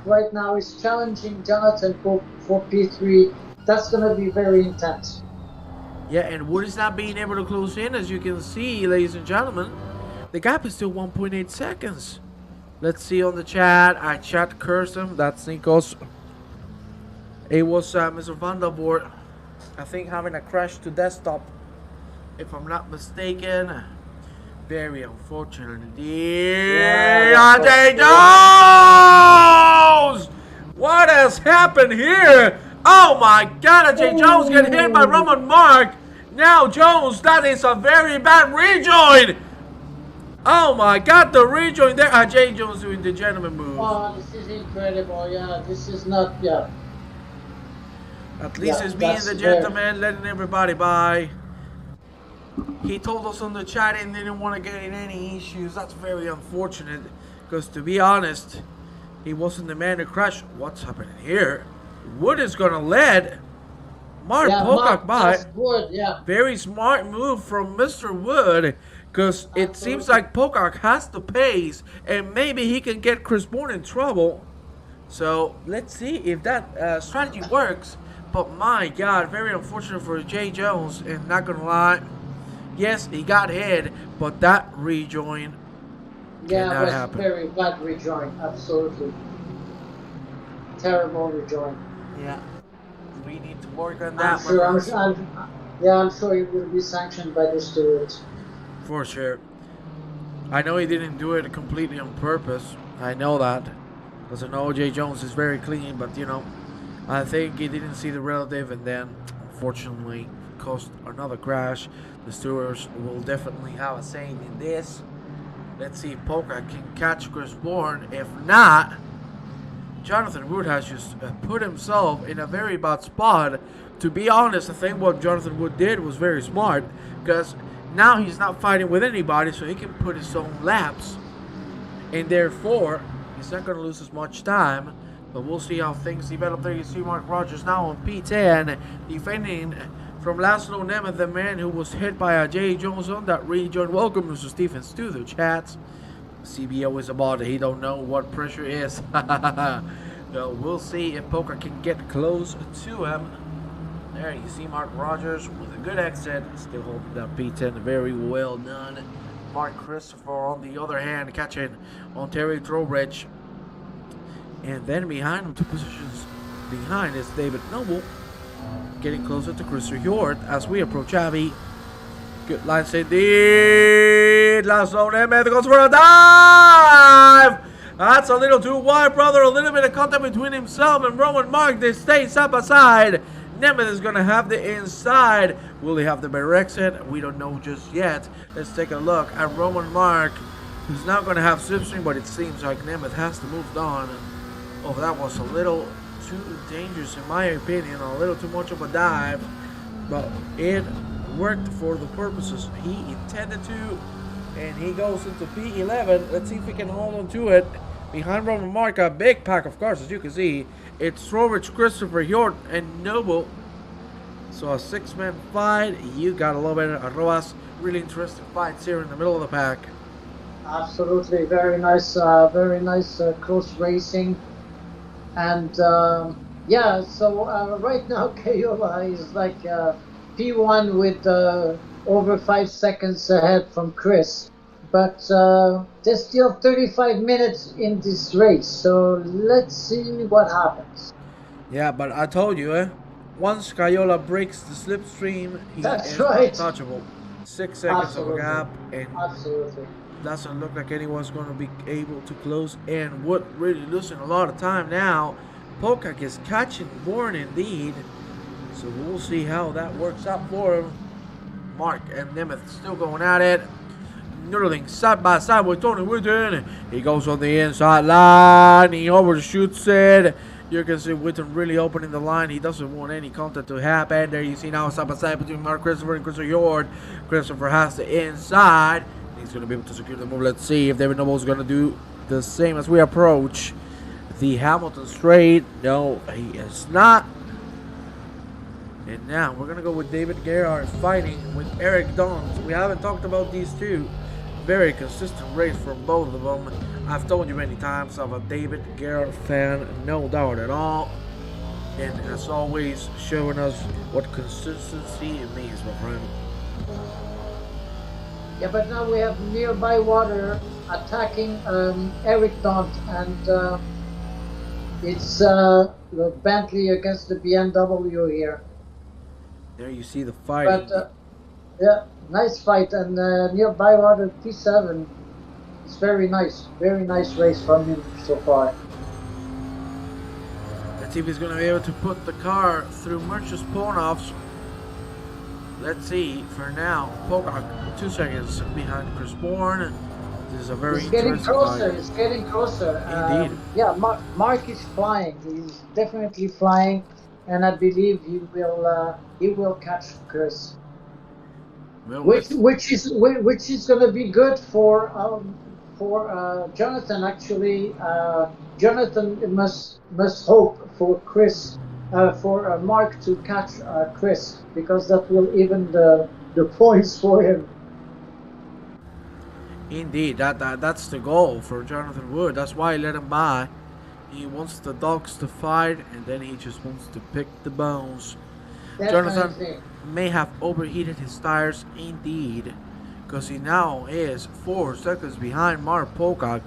right now is challenging Jonathan for P3. That's going to be very intense. Yeah, and Wood is not being able to close in, as you can see, ladies and gentlemen. The gap is still 1.8 seconds. Let's see on the chat. I chat cursed him. That's Nikos. It was Mr. Van der Voort, I think, having a crash to desktop, if I'm not mistaken. Very unfortunate indeed. Jay Jones! What has happened here? Oh my God, Jay Jones get hit by Roman Mark. Now Jones, that is a very bad rejoin. Oh my God, the rejoin there. Jay Jones doing the gentleman move. Oh, this is incredible. Yeah, this is not, yeah. At least it's being the gentleman, letting everybody by. He told us on the chat and didn't want to get in any issues. That's very unfortunate, because to be honest, he wasn't the man to crash. What's happening here? Wood is going to let Mark Pocock by. Wood, yeah. Very smart move from Mr. Wood, because it seems like Pocock has the pace, and maybe he can get Chris Bourne in trouble. So let's see if that strategy works. But my God, very unfortunate for Jay Jones, and not gonna lie, yes, he got hit, but that rejoin cannot happen. Very bad rejoin, absolutely. Terrible rejoin. Yeah, we need to work on that. I'm sure he will be sanctioned by the stewards. For sure. I know he didn't do it completely on purpose. I know that, because I know Jay Jones is very clean, but you know, I think he didn't see the relative, and then unfortunately caused another crash. The stewards will definitely have a say in this. Let's see if Pocock can catch Chris Bourne. If not, Jonathan Wood has just put himself in a very bad spot. To be honest, I think what Jonathan Wood did was very smart, because now he's not fighting with anybody, so he can put his own laps, and therefore he's not going to lose as much time. But we'll see how things develop. There you see Mark Rogers now on P10, defending from Laszlo Nemeth, the man who was hit by Jay Jones on that rejoin. Welcome, Mr. Stephens, to the chat. CBO is about it. He don't know what pressure is. So we'll see if Pocock can get close to him. There you see Mark Rogers with a good exit, still holding that P10. Very well done. Mark Christopher, on the other hand, catching on Terry Trowbridge. And then behind him, 2 positions behind, is David Noble, getting closer to Chris Hjort as we approach Abbey. Good lines indeed. Laszlo Nemeth goes for a dive. That's a little too wide, brother. A little bit of contact between himself and Roman Mark. They stay side by side. Nemeth is going to have the inside. Will he have the better exit? We don't know just yet. Let's take a look at Roman Mark, who's now going to have slipstream, but it seems like Nemeth has to move on. Oh, that was a little too dangerous in my opinion. A little too much of a dive. But it worked for the purposes he intended to. And he goes into P11. Let's see if he can hold on to it. Behind Roman Mark, a big pack of cars, as you can see. It's Robert, Christopher, Hjort, and Noble. So a six-man fight. You got a little bit of Arroas. Really interesting fights here in the middle of the pack. Absolutely, very nice, close racing. And yeah, so right now Kayola is like P1 with over 5 seconds ahead from Chris. But there's still 35 minutes in this race, so let's see what happens. Yeah, but I told you, once Kayola breaks the slipstream, he is untouchable. 6 seconds of a gap, and doesn't look like anyone's going to be able to close. And Wood really losing a lot of time now. Pokak is catching Bourne indeed, so we'll see how that works out for him. Mark and Nemeth still going at it. Noodling side by side with Tony Witten. He goes on the inside line. He overshoots it. You can see Witten really opening the line. He doesn't want any contact to happen. There you see now side by side between Mark Christopher and Christopher Hjort. Christopher has the inside. He's going to be able to secure the move. Let's see if David Noble is going to do the same as we approach the Hamilton straight. No, he is not. And now we're going to go with David Gerhardt fighting with Eric Dons. We haven't talked about these two. Very consistent race from both of them. I've told you many times I'm a David Gerhardt fan, no doubt at all. And as always, showing us what consistency it means, my friend. Yeah, but now we have Nearby Water attacking Eric Dont, and it's the Bentley against the BMW here. There you see the fight. But yeah, nice fight, and Nearby Water P7. It's very nice race from him so far. Let's see if he's going to be able to put the car through Merch's Ponoffs. Let's see. For now, Pokak 2 seconds behind Chris Bourne. This is a very interesting fight. It's getting closer. Indeed. Yeah, Mark is flying. He's definitely flying, and I believe he will catch Chris. Well, which is going to be good for Jonathan. Actually, Jonathan must hope for Chris, for Mark to catch Chris, because that will even the points for him. Indeed, that's the goal for Jonathan Wood. That's why he let him by. He wants the dogs to fight, and then he just wants to pick the bones. Definitely. Jonathan may have overheated his tires, indeed, because he now is 4 seconds behind Mark Pokak.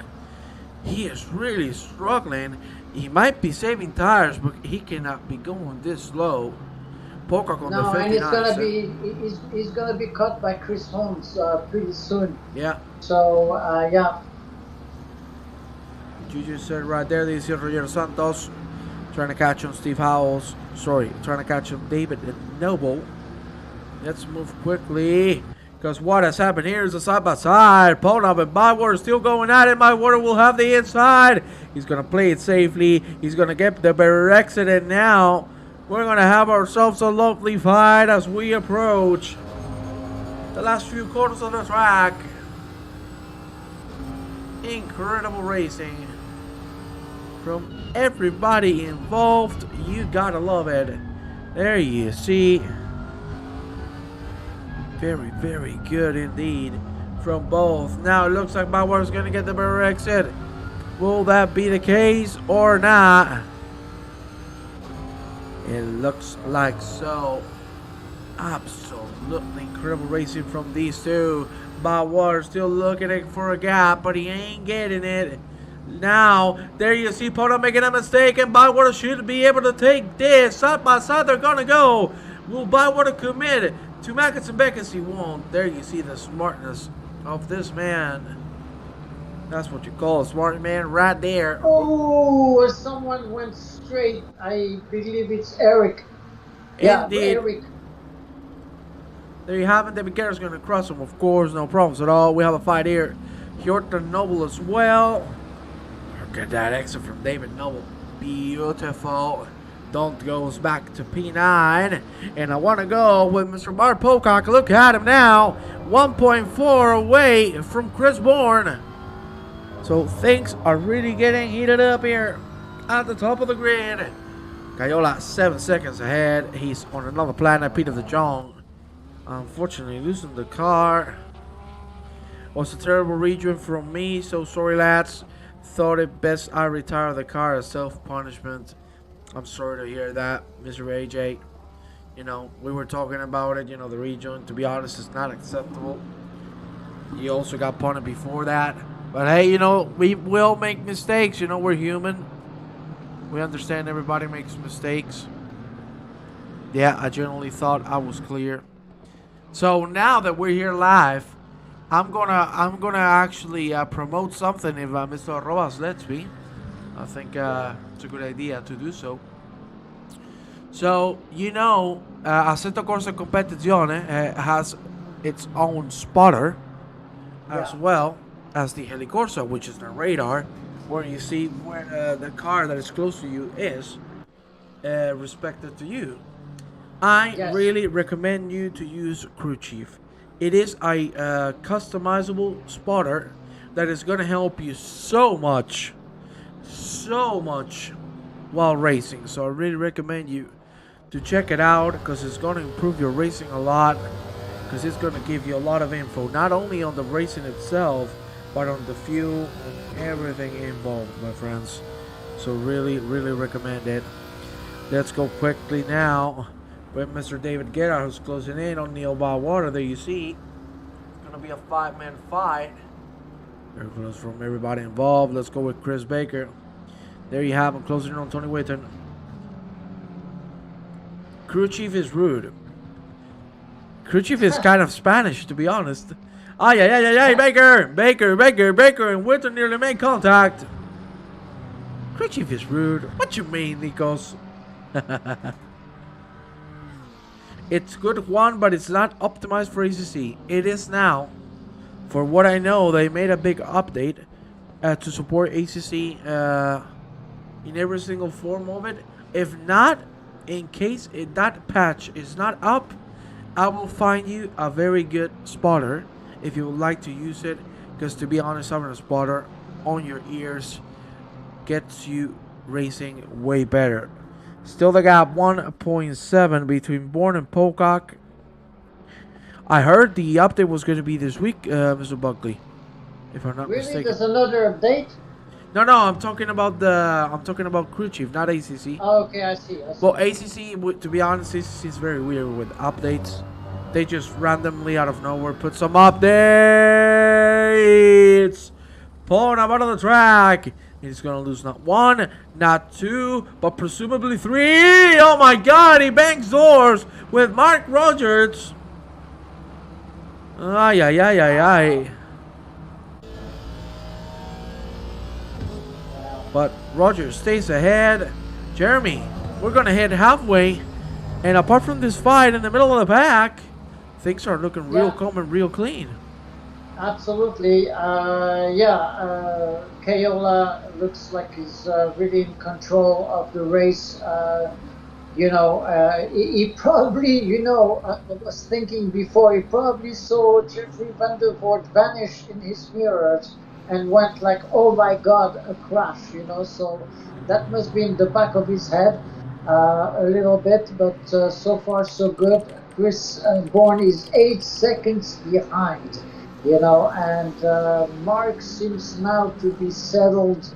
He is really struggling. He might be saving tires, but he cannot be going this slow. Pokak on the 59. And he's gonna be caught by Chris Holmes pretty soon. Yeah. So yeah. You just said right there, this is Roger Santos trying to catch on Steve Howells. Sorry, trying to catch on David Noble. Let's move quickly, because what has happened here is a side-by-side. Ponov and Bywater still going at it. Bywater will have the inside. He's going to play it safely. He's going to get the barrier exit, and now we're going to have ourselves a lovely fight as we approach the last few quarters of the track. Incredible racing from everybody involved. You gotta love it. There you see. Very, very good indeed from both. Now it looks like Bauer's going to get the barrier exit. Will that be the case or not? It looks like so. Absolutely incredible racing from these two. Bauer still looking for a gap, but he ain't getting it. Now, there you see Poto making a mistake, and Bywater should be able to take this. Side by side, they're going to go. Will Bywater commit to Mackets and Beckets? He won't. There you see the smartness of this man. That's what you call a smart man right there. Oh, someone went straight. I believe it's Eric. Yeah, Indeed. Eric. There you have it. David Garrett's going to cross him, of course. No problems at all. We have a fight here. Hjort Noble as well. Look at that exit from David Noble. Beautiful. Don't goes back to P9. And I want to go with Mr. Bart Pocock. Look at him now. 1.4 away from Chris Bourne. So things are really getting heated up here at the top of the grid. Cayola 7 seconds ahead. He's on another planet, Peter de Jong. Unfortunately, losing the car. Was a terrible region from me, so sorry lads. Thought it best I retire the car as self-punishment. I'm sorry to hear that, Mr. AJ. You know, we were talking about it, you know, the region, to be honest, is not acceptable. He also got punted before that. But hey, you know, we will make mistakes, you know, we're human. We understand everybody makes mistakes. Yeah, I generally thought I was clear. So now that we're here live, I'm gonna actually promote something if Mr. Robas lets me. I think it's a good idea to do so. So you know, Assetto Corsa Competizione has its own spotter, as well as the Helicorsa, which is the radar, where you see where the car that is close to you is, respected to you. I really recommend you to use Crew Chief. It is a customizable spotter that is going to help you so much while racing. So I really recommend you to check it out because it's going to improve your racing a lot, because it's going to give you a lot of info, not only on the racing itself, but on the fuel and everything involved, my friends. So really recommend it. Let's go quickly now with Mr. David Guerra, who's closing in on Neil Water. There you see, it's going to be a 5-man fight. Very close from everybody involved. Let's go with Chris Baker. There you have him, closing in on Tony Whitten. Crew Chief is rude. Crew Chief is kind of Spanish, to be honest. Ay, Baker, and Whitten nearly made contact. Crew Chief is rude. What you mean, Nikos? It's good one, but it's not optimized for ACC. It is now. For what I know, they made a big update to support ACC in every single form of it. If not, in case that patch is not up, I will find you a very good spotter if you would like to use it. Because to be honest, having a spotter on your ears gets you racing way better. Still the gap 1.7 between Bourne and Pocock. I heard the update was going to be this week, Mr. Buckley, if I'm not mistaken. There's another update? No, I'm talking about Crew Chief, not ACC. Oh, okay, I see. Well, ACC, to be honest, ACC is very weird with updates. They just randomly out of nowhere put some updates. Pulling him out of the track. He's going to lose not one, not two, but presumably three. Oh my God, he bangs doors with Mark Rogers. Ay. But Rogers stays ahead. Jeremy, we're going to hit halfway. And apart from this fight in the middle of the pack, things are looking real calm and real clean. Absolutely. Cayola looks like he's really in control of the race. He probably, I was thinking before, he probably saw Jeffrey Van der Voort vanish in his mirrors and went like, oh my God, a crash, so that must be in the back of his head a little bit, but so far so good. Chris Bourne is 8 seconds behind, and Mark seems now to be settled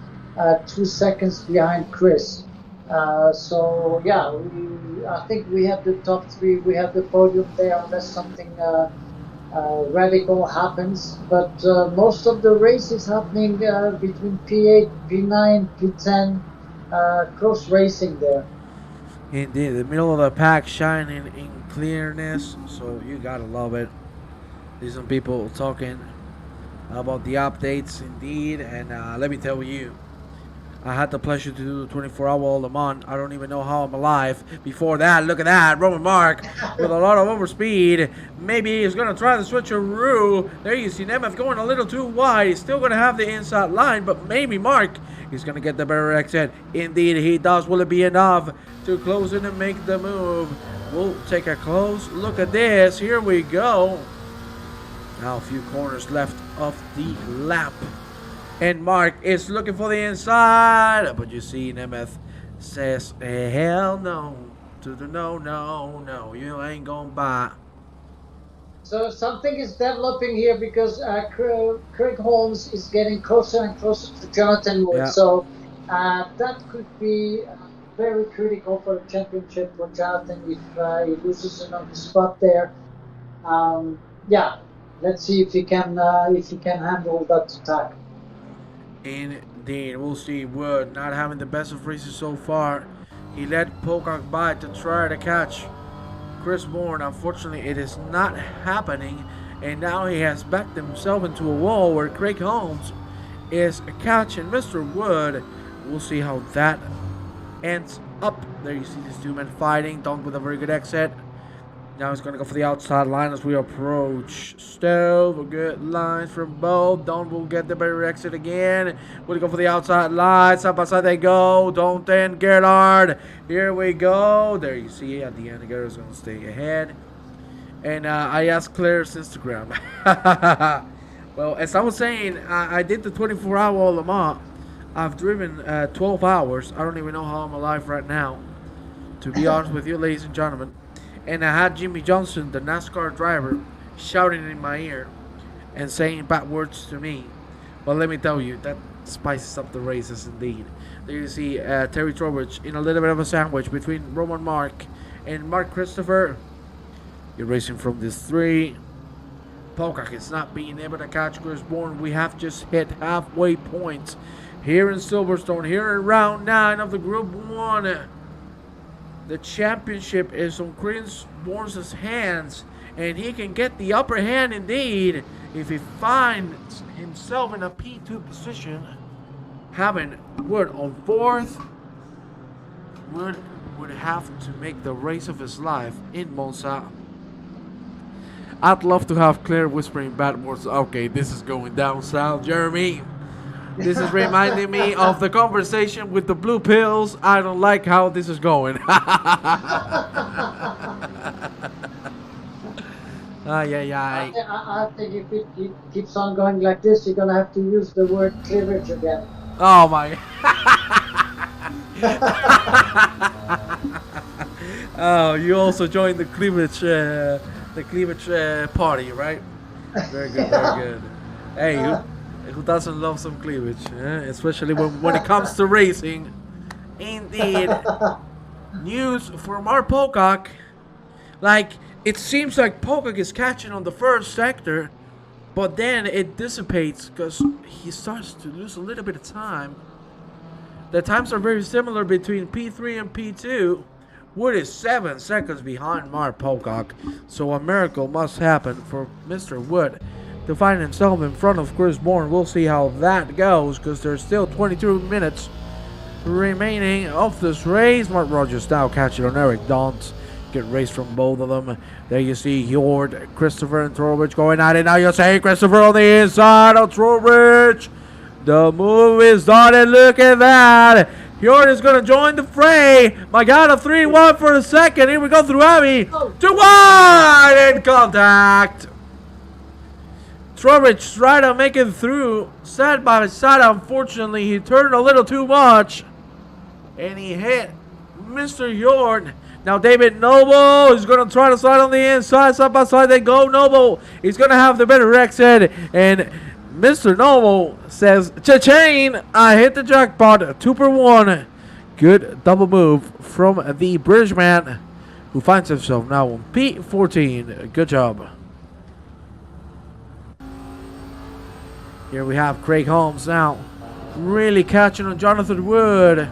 2 seconds behind Chris. I think we have the top three, we have the podium there unless something radical happens, but most of the race is happening between P8, P9, P10, close racing there. Indeed, the middle of the pack shining in clearness, so you gotta love it. There's some people talking about the updates, indeed, and let me tell you, I had the pleasure to do the 24-hour Le Mans. I don't even know how I'm alive. Before that, look at that. Roman Mark with a lot of overspeed. Maybe he's going to try the switcheroo. There you see Nemeth going a little too wide. He's still going to have the inside line, but maybe Mark is going to get the better exit. Indeed, he does. Will it be enough to close in and make the move? We'll take a close look at this. Here we go. Now a few corners left of the lap. And Mark is looking for the inside. But you see Nemeth says, hell no. To the no, no, no. You ain't going by. So something is developing here because Craig Holmes is getting closer and closer to Jonathan Wood. Yeah. So that could be very critical for the championship for Jonathan if he loses on the spot there. Yeah, let's see if he can handle that attack. Indeed, we'll see. Wood not having the best of races so far. He let Pocock by to try to catch Chris Bourne. Unfortunately, it is not happening, and now he has backed himself into a wall where Craig Holmes is catching Mr. Wood. We'll see how that ends up. There you see these two men fighting. Dunk with a very good exit. Now he's going to go for the outside line as we approach Stove. Good lines from both. Don will get the better exit again. We'll go for the outside line. Side by side they go. Don't and Gerhard. Here we go. There you see at the end, Gerhard's going to stay ahead. And I asked Claire's Instagram. Well, as I was saying, I did the 24-hour Le Mans. I've driven 12 hours. I don't even know how I'm alive right now, to be honest with you, ladies and gentlemen. And I had Jimmy Johnson, the NASCAR driver, shouting in my ear and saying bad words to me. But let me tell you, that spices up the races indeed. There you see Terry Trowbridge in a little bit of a sandwich between Roman Mark and Mark Christopher. You're racing from this 3. Pocock is not being able to catch Chris Bourne. We have just hit halfway points here in Silverstone, here in round 9 of the Group 1. The championship is on Chris Bourne's hands, and he can get the upper hand indeed if he finds himself in a P2 position. Having Wood on 4th, Wood would have to make the race of his life in Monza. I'd love to have Claire whispering bad words. Okay, this is going down south, Jeremy. This is reminding me of the conversation with the blue pills. I don't like how this is going. I think if it keeps on going like this, you're going to have to use the word cleavage again. Oh, my. Oh, you also joined the cleavage party, right? Very good, very good. Hey, who doesn't love some cleavage, especially when it comes to racing? Indeed. News from our Pocock. Like, it seems like Pocock is catching on the first sector, but then it dissipates because he starts to lose a little bit of time. The times are very similar between P3 and P2. Wood is 7 seconds behind Mark Pocock, so a miracle must happen for Mr. Wood to find himself in front of Chris Bourne. We'll see how that goes because there's still 22 minutes remaining of this race. Mark Rogers now catching on Eric Daunt. Good race from both of them. There you see Hjord, Christopher, and Trowbridge going at it. Now you see Christopher on the inside of Trowbridge. The move is done, and look at that. Hjord is going to join the fray. My God, a 3-1 for the second. Here we go through Abbey. 2-1 in contact. Trowbridge tried to make it through side by side. Unfortunately, he turned a little too much, and he hit Mr. Hjord. Now David Noble is going to try to slide on the inside. Side by side they go. Noble, he's going to have the better exit, and Mr. Noble says, cha-chain, I hit the jackpot. 2 for 1. Good double move from the British man, who finds himself now on P14. Good job. Here we have Craig Holmes now, really catching on Jonathan Wood.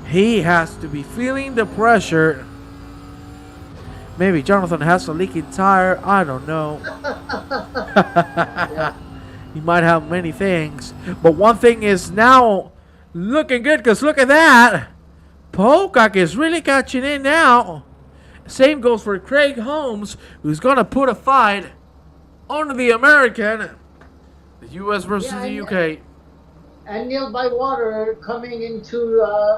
He has to be feeling the pressure. Maybe Jonathan has a leaking tire. I don't know. Yeah. He might have many things. But one thing is now Looking good, because look at that. Pocock is really catching in now. Same goes for Craig Holmes, who's going to put a fight on the American. The US versus Yeah, the UK. and Neil Bywater coming into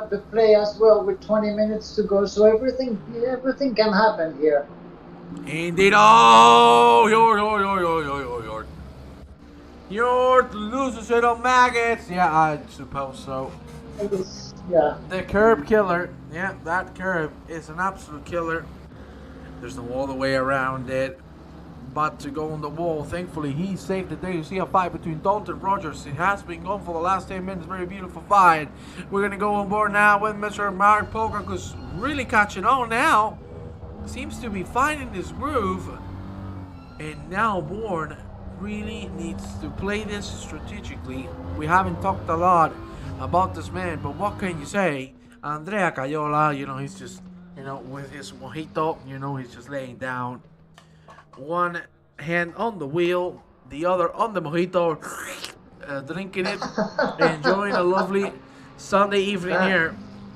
the play as well with 20 minutes to go. So everything can happen here. Indeed. Oh, Yort. Yort loses it on maggots. Yeah, I suppose so. Yeah. The curb killer. Yeah, that curb is an absolute killer. There's no all the way around it. But to go on the wall, thankfully he saved the day. You see a fight between Dalton Rogers. It has been going for the last 10 minutes. Very beautiful fight. We're going to go on board now with Mr. Mark Pocock, who's really catching on now. Seems to be finding his groove. And now Bourne really needs to play this strategically. We haven't talked a lot about this man, but what can you say? Andrea Cayola, he's just, with his mojito, he's just laying down. One hand on the wheel, the other on the mojito, drinking it, enjoying a lovely Sunday evening here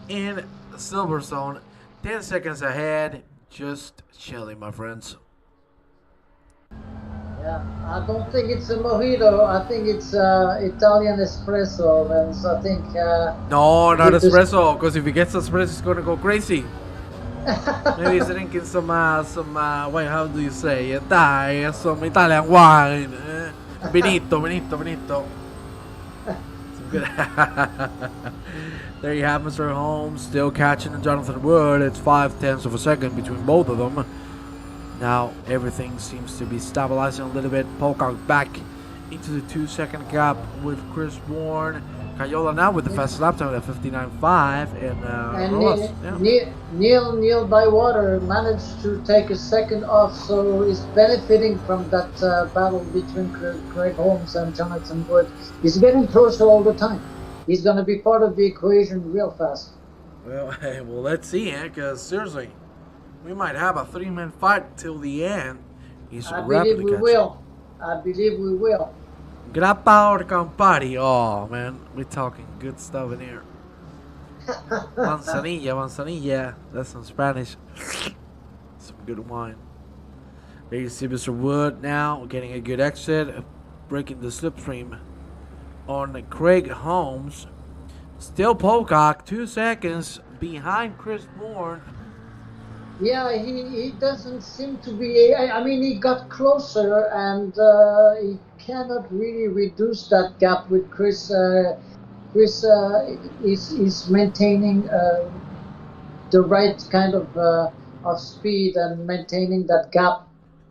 in Silverstone. 10 seconds ahead, just chilling, my friends. Yeah, I don't think it's a mojito. I think it's Italian espresso. And so I think. No, not espresso. Because if he gets espresso, he's gonna go crazy. Maybe he's drinking some wait, how do you say it? Dai, some Italian wine. Benito. Some good. There you have Mr. Holmes still catching Jonathan Wood. It's 0.5 of a second between both of them. Now everything seems to be stabilizing a little bit. Pocock back into the 2-second gap with Chris Bourne. Cayola now with the fastest lap time at 59.5, and Neil Bywater managed to take a second off, so he's benefiting from that battle between Craig Holmes and Jonathan Wood. He's getting closer all the time. He's going to be part of the equation real fast. Well, hey, let's see, because seriously, we might have a 3-man fight till the end. I believe we will. Grappa or Campari. Oh, man. We're talking good stuff in here. Manzanilla. That's some Spanish. Some good wine. There you see Mr. Wood now getting a good exit. Breaking the slipstream on Craig Holmes. Still Pocock. 2 seconds behind Chris Bourne. Yeah, he doesn't seem to be. I mean, he got closer, and he cannot really reduce that gap with Chris. Chris is maintaining the right kind of speed and maintaining that gap.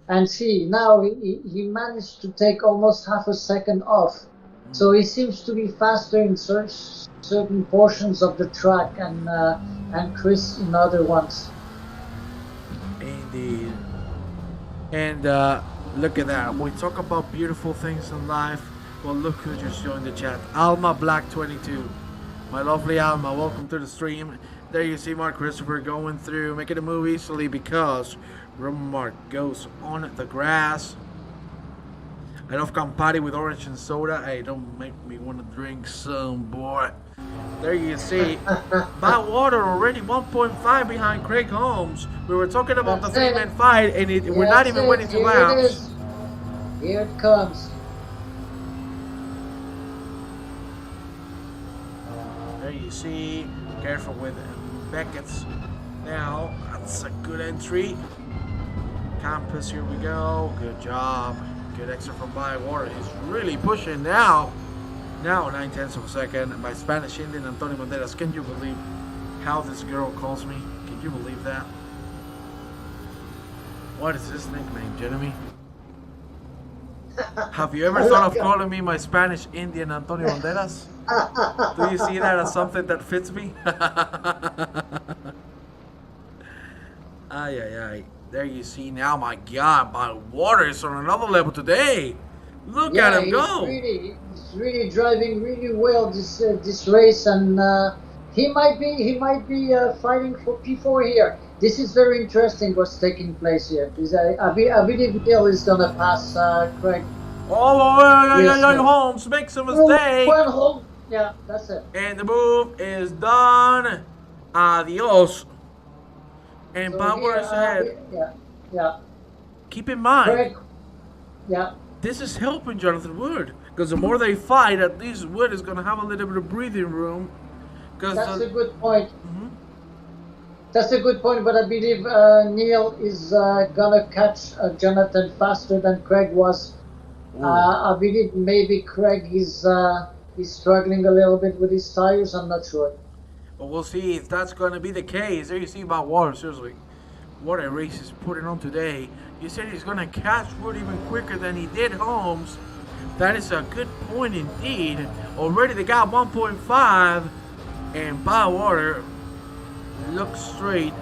And see, now he managed to take almost half a second off. So he seems to be faster in certain portions of the track, and Chris in other ones. Indeed. And look at that. We talk about beautiful things in life. Well, look who just joined the chat. Alma Black 22. My lovely Alma, welcome to the stream. There you see Mark Christopher going through, making a move easily because Roman Mark goes on the grass. I love Campari with orange and soda. Hey, don't make me want to drink some, boy. There you see, Bywater already 1.5 behind Craig Holmes. We were talking about the 3-man fight, and we're not even winning 2 laps. Here it comes. There you see, careful with Beckett's. Now, that's a good entry. Campus, here we go. Good job. Good extra from Bywater. He's really pushing now. Now 9/10 of a second by Spanish Indian Antonio Banderas. Can you believe how this girl calls me? Can you believe that? What is his nickname, Jeremy? Have you ever thought of calling me my Spanish Indian Antonio Banderas? Do you see that as something that fits me? Ay. There you see now, my God, Bywater is on another level today. Look at him go! He's really driving really well this race, and he might be fighting for P4 here. This is very interesting what's taking place here. I believe Neil is gonna pass Craig. Oh, Holmes makes a mistake. Yeah, that's it. And the move is done. Adios. And So Bauer here, is ahead. yeah, yeah. Keep in mind, Craig, yeah, this is helping Jonathan Wood. Because the more they fight, at least Wood is going to have a little bit of breathing room. that's a good point. Mhm. That's a good point, but I believe Neil is gonna catch Jonathan faster than Craig was. Ooh. I believe maybe Craig is struggling a little bit with his tires. I'm not sure. But we'll see if that's going to be the case. There you see about Water, seriously. What a race he's putting on today. You said he's going to catch Wood even quicker than he did Holmes. That is a good point indeed. Already they got 1.5. And Bywater looks straight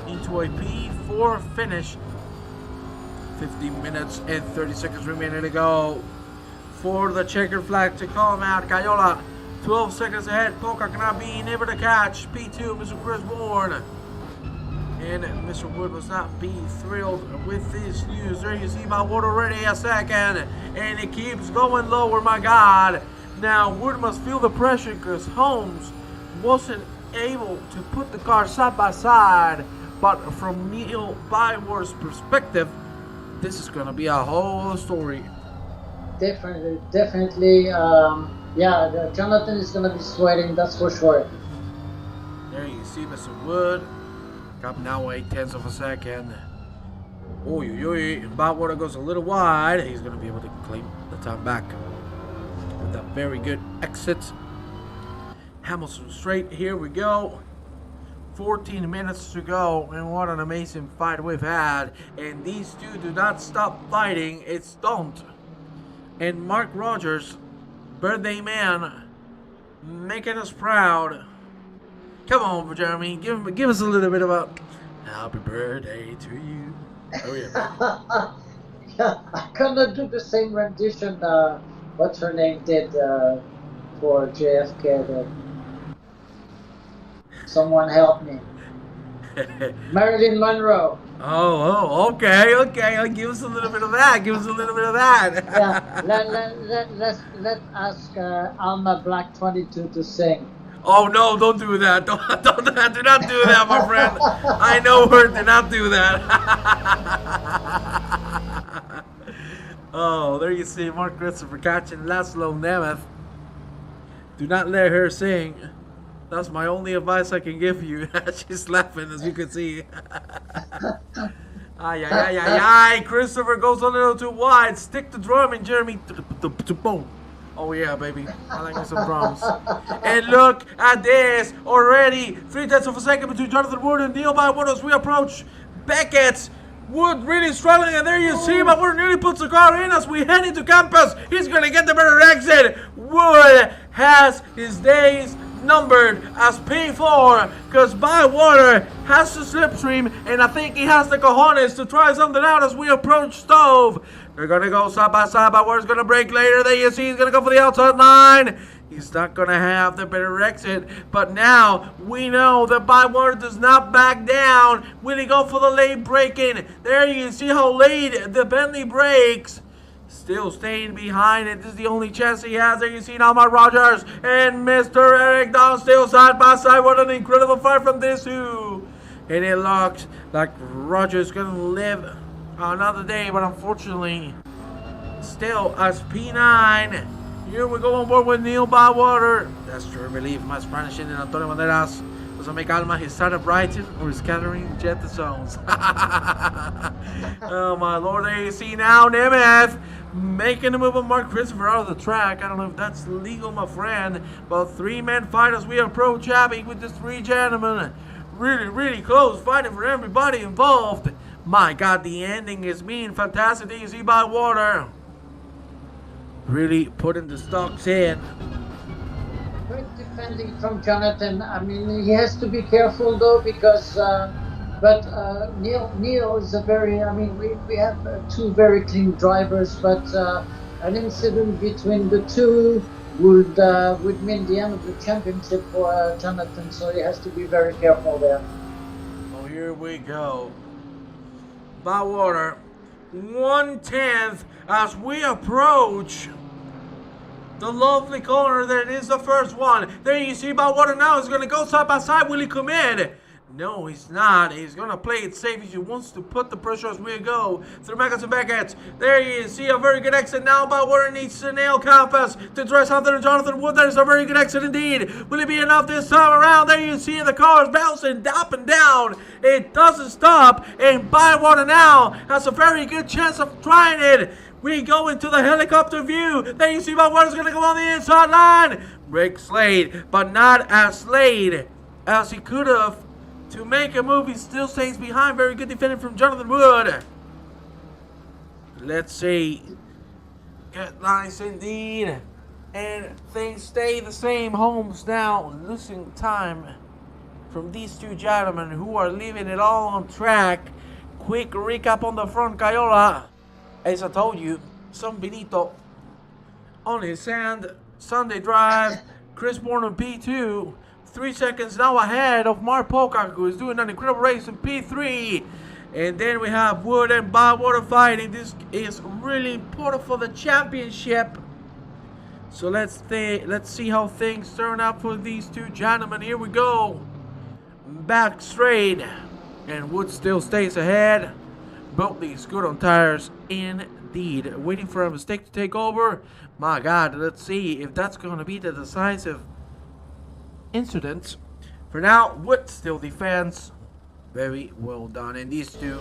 into a P4 finish. 15 minutes and 30 seconds remaining to go for the checkered flag to come out. Cayola 12 seconds ahead. Pocock not being able to catch P2, Mr. Chris Bourne. And Mr. Wood must not be thrilled with this news. There you see my Wood already a second. And it keeps going lower, my God. Now Wood must feel the pressure because Holmes wasn't able to put the car side by side. But from Neil Bywater's perspective, this is going to be a whole other story. Definitely. Yeah, Jonathan is gonna be sweating. That's for sure. There you see Mr. Wood. Up now 8/10 of a second. Bywater goes a little wide. He's going to be able to claim the time back with a very good exit. Hamilton straight. Here we go. 14 minutes to go, and what an amazing fight we've had. And these two do not stop fighting. It's don't. And Mark Rogers, birthday man, making us proud. Come on, Jeremy. Give us a little bit of a happy birthday to you. Oh yeah. Yeah, I cannot do the same rendition. What's her name did for JFK? Someone help me. Marilyn Monroe. Okay. Give us a little bit of that. Yeah, let's ask Alma Black 22 to sing. Oh no! Don't do that! Do not do that, my friend. I know her. Do not do that. Oh, there you see Mark Christopher catching Laszlo Nemeth. Do not let her sing. That's my only advice I can give you. She's laughing, as you can see. Ay. Christopher goes a little too wide. Stick the drum in, Jeremy. Boom. Oh yeah, baby. I like me some drums. And look at this. Already 3/10 of a second between Jonathan Wood and Neil Bywater as we approach Beckett. Wood really struggling, and there you see Bywater nearly puts the car in as we head into campus. He's going to get the better exit. Wood has his days numbered as P4 because Bywater has the slipstream, and I think he has the cojones to try something out as we approach Stove. They're going to go side by side. Bywater's going to break later. There you see he's going to go for the outside line. He's not going to have the better exit, but now we know that Bywater does not back down. Will he go for the late braking? There you see how late the Bentley brakes. Still staying behind it. This is the only chance he has. There you see now Mark Rogers and Mr. Eric Down still side by side. What an incredible fight from these two. And it looks like Rogers going to live another day, but unfortunately, still as P9. Here we go on board with Neil Bywater. That's true relief. My Spanish and Antonio Banderas. Doesn't make Alma his side of Brighton or scattering jet the zones. Oh my lord, there you see now Nemeth making the move of Mark Christopher out of the track. I don't know if that's legal, my friend, but 3-man fight as we approach Abbey with these 3 gentlemen. Really close fighting for everybody involved. My God, the ending is being fantastic. There you see Bywater really putting the stocks in. Great defending from Jonathan. I mean, he has to be careful though because, Neil is a very. I mean, we have 2 very clean drivers, but an incident between the 2 would mean the end of the championship for Jonathan. So he has to be very careful there. Oh, here we go. Bywater 1/10 as we approach the lovely corner that is the first one. There you see Bywater now is going to go side by side. Will he come in? No, he's not. He's going to play it safe. He wants to put the pressure as we go through Megas and Beckett. There you see a very good exit now. Bywater needs to nail Compass to try something to Jonathan Wood. There's a very good exit indeed. Will it be enough this time around? There you see the cars bouncing up and down. It doesn't stop. And Bywater now has a very good chance of trying it. We go into the helicopter view. There you see Bywater's going to go on the inside line. Breaks late, but not as late as he could have. To make a move, he still stays behind. Very good defending from Jonathan Wood. Let's see. Good, nice indeed. And things stay the same. Holmes now losing time from these two gentlemen who are leaving it all on track. Quick recap on the front, Cayola. As I told you, San Benito on his Sunday drive. Chris Bourne on P2. 3 seconds now ahead of Mark Pocock, who is doing an incredible race in P3. And then we have Wood and Bywater fighting. This is really important for the championship. So let's see how things turn out for these two gentlemen. Here we go. Back straight. And Wood still stays ahead. Both these good on tires indeed. Waiting for a mistake to take over. My God, let's see if that's going to be the decisive incident. For now, Wood still defends. Very well done. And these two,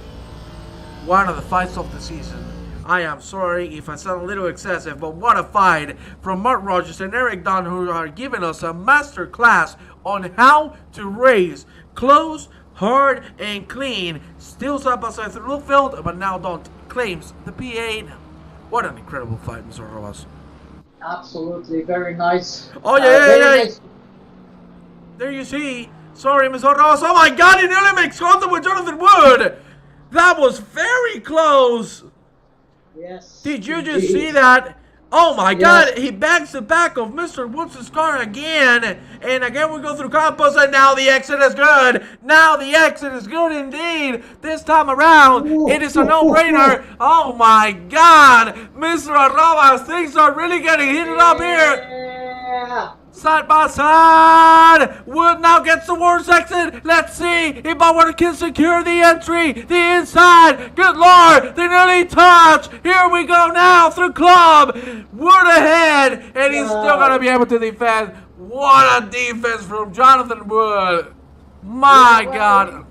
one of the fights of the season. I am sorry if I sound a little excessive, but what a fight from Mark Rogers and Eric Dunn, who are giving us a master class on how to race close, hard, and clean. Still side by side through the field, but now Dunn claims the P8. What an incredible fight, Mr. Rojas. Absolutely, very nice. Oh yeah. Nice. There you see. Sorry, Mr. Rojas. Oh my God, he nearly makes contact with Jonathan Wood. That was very close. Yes. Did you just see that? Oh my God, he bangs the back of Mr. Woods' car again. And again we go through Campos, and now the exit is good. Now the exit is good indeed. This time around, it is a no-brainer. Oh my God, Mr. Arrobas, things are really getting heated up here. Side by side. Wood now gets the worst exit. Let's see if Bywater can secure the entry. The inside. Good Lord. They nearly touch. Here we go now through Club. Wood ahead. And he's still going to be able to defend. What a defense from Jonathan Wood. My God.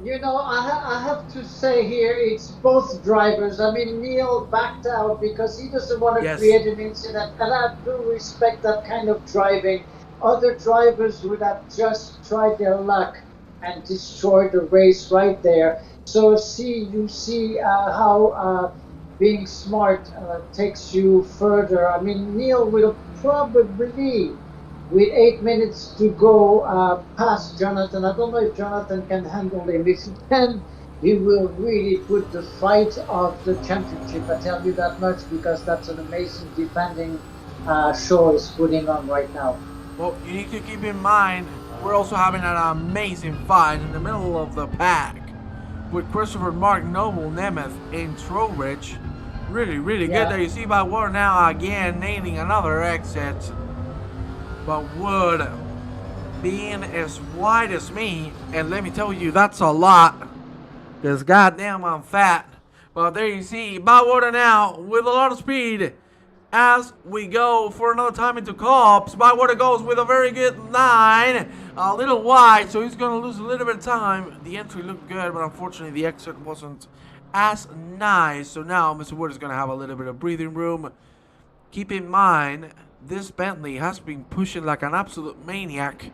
You know, I have to say here, it's both drivers. I mean, Neil backed out because he doesn't want to create an incident, and I do respect that kind of driving. Other drivers would have just tried their luck and destroyed the race right there. So you see how being smart takes you further. I mean, Neil will probably, with 8 minutes to go past Jonathan. I don't know if Jonathan can handle him. If he can, he will really put the fight of the championship. I tell you that much, because that's an amazing defending show he's putting on right now. Well, you need to keep in mind, we're also having an amazing fight in the middle of the pack with Christopher, Mark, Noble, Nemeth, and Trowbridge. Really, really good there. You see Bywater now again nailing another exit. But Wood being as wide as me, and let me tell you, that's a lot, because goddamn I'm fat. But there you see Bywater now with a lot of speed as we go for another time into Cops. Bywater goes with a very good line, a little wide, so he's going to lose a little bit of time. The entry looked good, but unfortunately the exit wasn't as nice. So now Mr. Wood is going to have a little bit of breathing room. Keep in mind, this Bentley has been pushing like an absolute maniac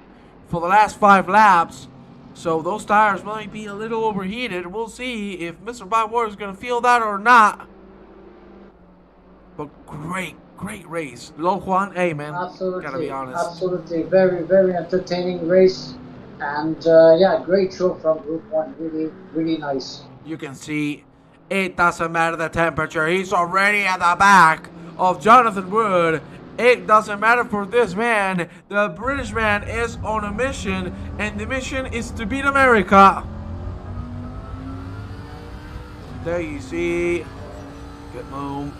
for the last 5 laps. So those tires might be a little overheated. We'll see if Mr. Bywater is going to feel that or not. But great race. Lo Juan, hey man, absolutely, gotta be honest. Absolutely, very, very entertaining race. And great show from Group 1. Really, really nice. You can see it doesn't matter the temperature. He's already at the back of Jonathan Wood. It doesn't matter for this man. The British man is on a mission, and the mission is to beat America. There you see. Good move.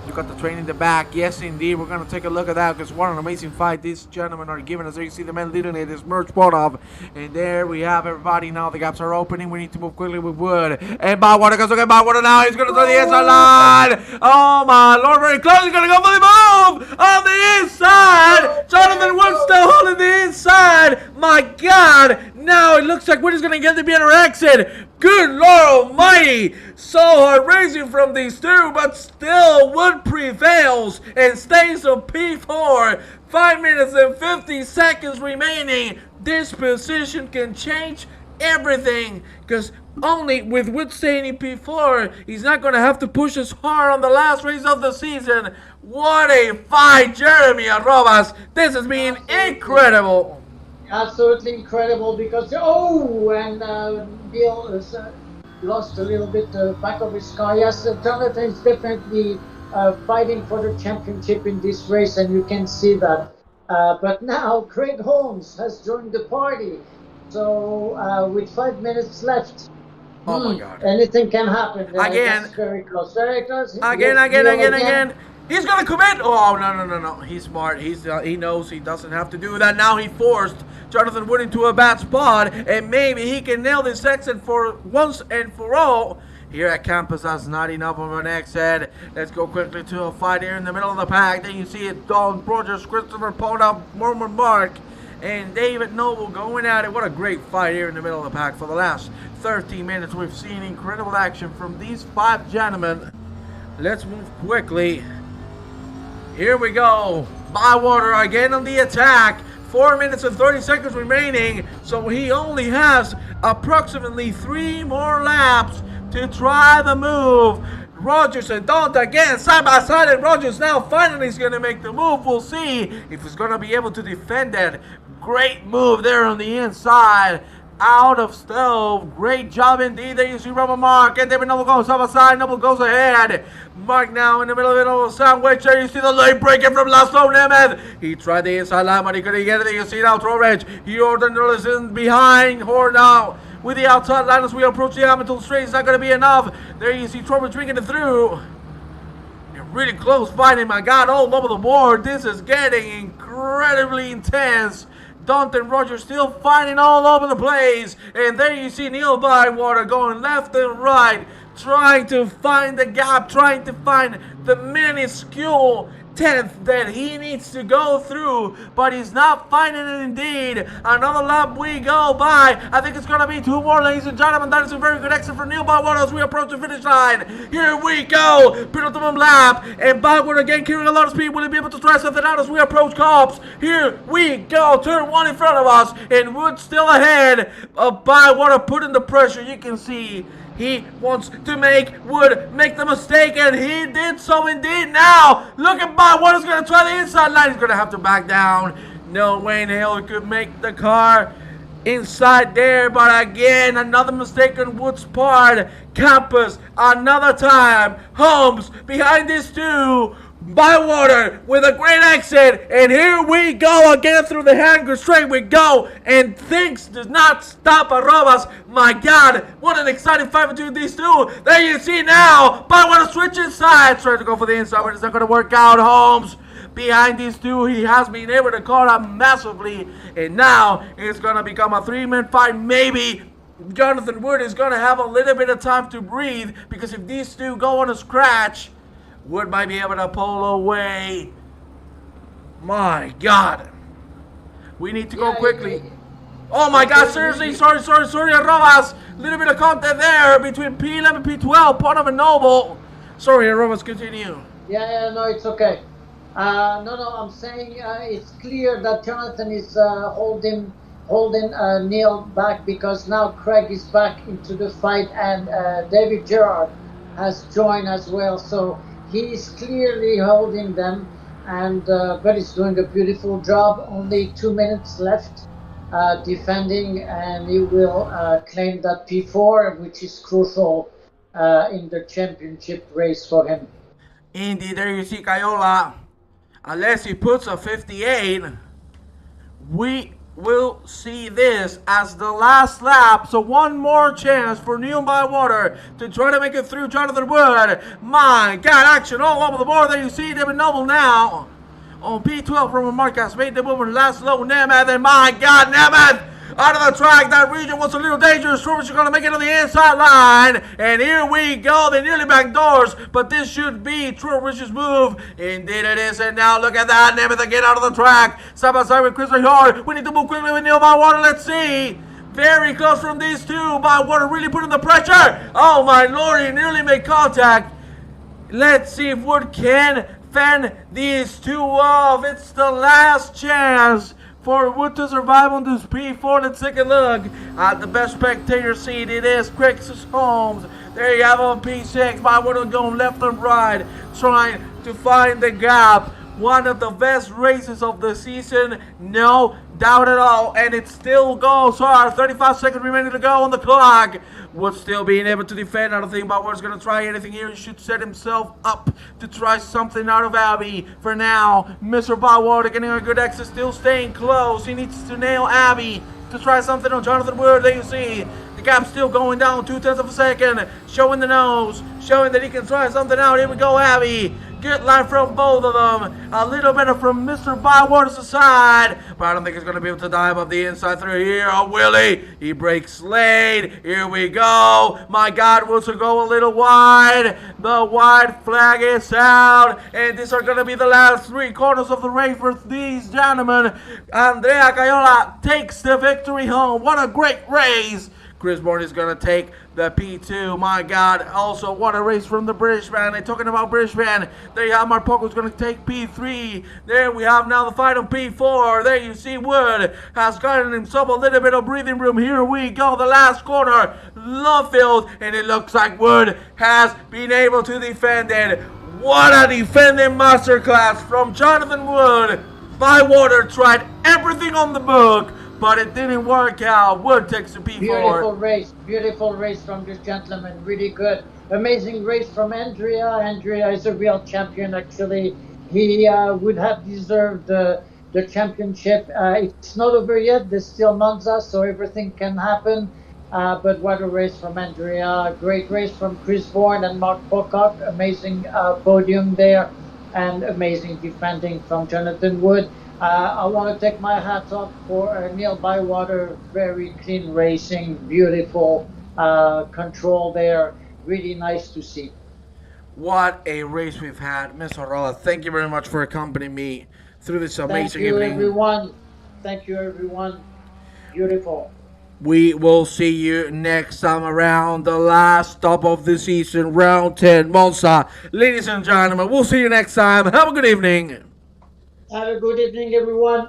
You got the train in the back. Yes, indeed. We're going to take a look at that because what an amazing fight these gentlemen are giving us. There you see the man leading it is Merch Bodov. And there we have everybody now. The gaps are opening. We need to move quickly with Wood. And Bywater goes to get Bywater now. He's going to throw the inside line. Oh, my Lord. Very close. He's going to go for the move on the inside. Jonathan Wood still holding the inside. My God. Now it looks like Wood is going to get the better exit. Good Lord Almighty! So hard racing from these two, but still Wood prevails and stays on P4. 5 minutes and 50 seconds remaining. This position can change everything because only with Wood staying in P4, he's not going to have to push as hard on the last race of the season. What a fight, Jeremy Arrobas. This has been incredible. Absolutely incredible because Bill has lost a little bit the back of his car. Yes, Jonathan is definitely fighting for the championship in this race, and you can see that. But now Craig Holmes has joined the party. So with 5 minutes left, oh my God, anything can happen. Again, that's very close. Very close. Again. He's gonna commit. Oh no. He's smart. He knows he doesn't have to do that. Now he forced Jonathan Wood into a bad spot, and maybe he can nail this exit for once and for all. Here at campus, that's not enough of an exit. Let's go quickly to a fight here in the middle of the pack. Then you see it, Don Rogers, Christopher Poda, Mormon Mark, and David Noble going at it. What a great fight here in the middle of the pack. For the last 13 minutes, we've seen incredible action from these 5 gentlemen. Let's move quickly. Here we go. Bywater again on the attack. 4 minutes and 30 seconds remaining. So he only has approximately 3 more laps to try the move. Rogers and Don't again side by side, and Rogers now finally is going to make the move. We'll see if he's going to be able to defend it. Great move there on the inside. Out of stove. Great job indeed. There you see Robert Mark and David Noble goes side by side. Noble goes ahead. Mark now in the middle of it all sandwich. There you see the late breaking from Laszlo Nemeth. He tried the inside line, but he couldn't get it. There you see now Torres. He ordered in behind Horn now. With the outside line as we approach the Hamilton straight, it's not going to be enough. There you see Torres drinking it through. Really close fighting, my God, all over the board. This is getting incredibly intense. Dante Rogers still fighting all over the place. And there you see Neil Bywater going left and right, trying to find the gap, trying to find the minuscule tenth that he needs to go through, but he's not finding it indeed. Another lap we go by. I think it's going to be 2 more, ladies and gentlemen. That is a very good exit for Neil Bywater as we approach the finish line. Here we go. Penultimate lap, and Bywater again carrying a lot of speed. Will he be able to try something out as we approach Cops? Here we go. Turn 1 in front of us, and Wood still ahead of Bywater, putting the pressure. You can see he wants to make Wood make the mistake, and he did so indeed. Now, look at Bywater's going to try the inside line. He's going to have to back down. No, Wayne Hill could make the car inside there, but again, another mistake on Wood's part. Campus, another time. Holmes behind these two. Bywater with a great exit, and here we go again through the hanger straight we go, and things does not stop Arrobas. My God, what an exciting fight between these two. There you see now, Bywater switching sides, trying to go for the inside, but it's not going to work out. Holmes behind these two, he has been able to caught up massively, and now it's going to become a 3-man fight. Maybe Jonathan Wood is going to have a little bit of time to breathe, because if these two go on a scratch, Wood might be able to pull away. My God. We need to go quickly. Oh my God, seriously, sorry, Arrobas. Little bit of contact there between P11 and P12, Ponham and Noble. Sorry, Arrobas, continue. Yeah, no, it's okay. No, I'm saying it's clear that Jonathan is holding Neil back, because now Craig is back into the fight, and David Gerard has joined as well. So he's clearly holding them, and but he's doing a beautiful job. Only 2 minutes left defending, and he will claim that P4, which is crucial in the championship race for him. Indeed, there you see Cayola. Unless he puts a 58, we will see this as the last lap. So one more chance for Neil Bywater to try to make it through Jonathan Wood. My God, action all over the board. There you see David Noble now on P12 from Marcus. Made the movement last low. Nemeth, and my God, Nemeth out of the track. That region was a little dangerous. Trubisky going to make it on the inside line. And here we go. They nearly backdoors, but this should be Trubisky's move. Indeed it is. And now look at that. Nemeth again out of the track. Side by side with Chris Hard. We need to move quickly with Neil Bywater. Let's see. Very close from these two. Bywater really putting the pressure. Oh my Lord, he nearly made contact. Let's see if Wood can fend these two off. It's the last chance for Wood to survive on this P4. Let's take a look at the best spectator seat. It is Chris Holmes. There you have on P6. Bywater going left and right, trying to find the gap. One of the best races of the season, no doubt at all. And it still goes hard. 35 seconds remaining to go on the clock. Wood still being able to defend. I don't think Bywater's going to try anything here. He should set himself up to try something out of Abby. For now, Mr. Bywater getting a good exit, still staying close. He needs to nail Abby to try something on Jonathan Wood. There you see the gap still going down 0.2 of a second. Showing the nose, showing that he can try something out. Here we go, Abby. Good line from both of them. A little better from Mr. Bywater's side, but I don't think he's going to be able to dive up the inside through here. Oh, Willie. He breaks late. Here we go. My God, Woods will go a little wide. The white flag is out, and these are going to be the last 3 quarters of the race for these gentlemen. Andrea Cayola takes the victory home. What a great race. Chris Bourne is going to take the P2. My God. Also, what a race from the British man. And talking about British man, there you have Mark Poco's going to take P3. There we have now the fight on P4. There you see Wood has gotten himself a little bit of breathing room. Here we go. The last corner. Love field. And it looks like Wood has been able to defend it. What a defending masterclass from Jonathan Wood. Bywater tried everything on the book, but it didn't work out. Wood takes the P4. Beautiful race from this gentleman. Really good. Amazing race from Andrea. Andrea is a real champion, actually. He would have deserved the championship. It's not over yet. There's still Monza, so everything can happen. But what a race from Andrea. Great race from Chris Bourne and Mark Pocock. Amazing podium there, and amazing defending from Jonathan Wood. I want to take my hat off for Neil Bywater. Very clean racing, beautiful control there. Really nice to see. What a race we've had. Mr. Rolla, thank you very much for accompanying me through this amazing evening. Thank you, everyone. Beautiful. We will see you next time around the last stop of the season, round 10, Monza. Ladies and gentlemen, we'll see you next time. Have a good evening. Have a good evening, everyone.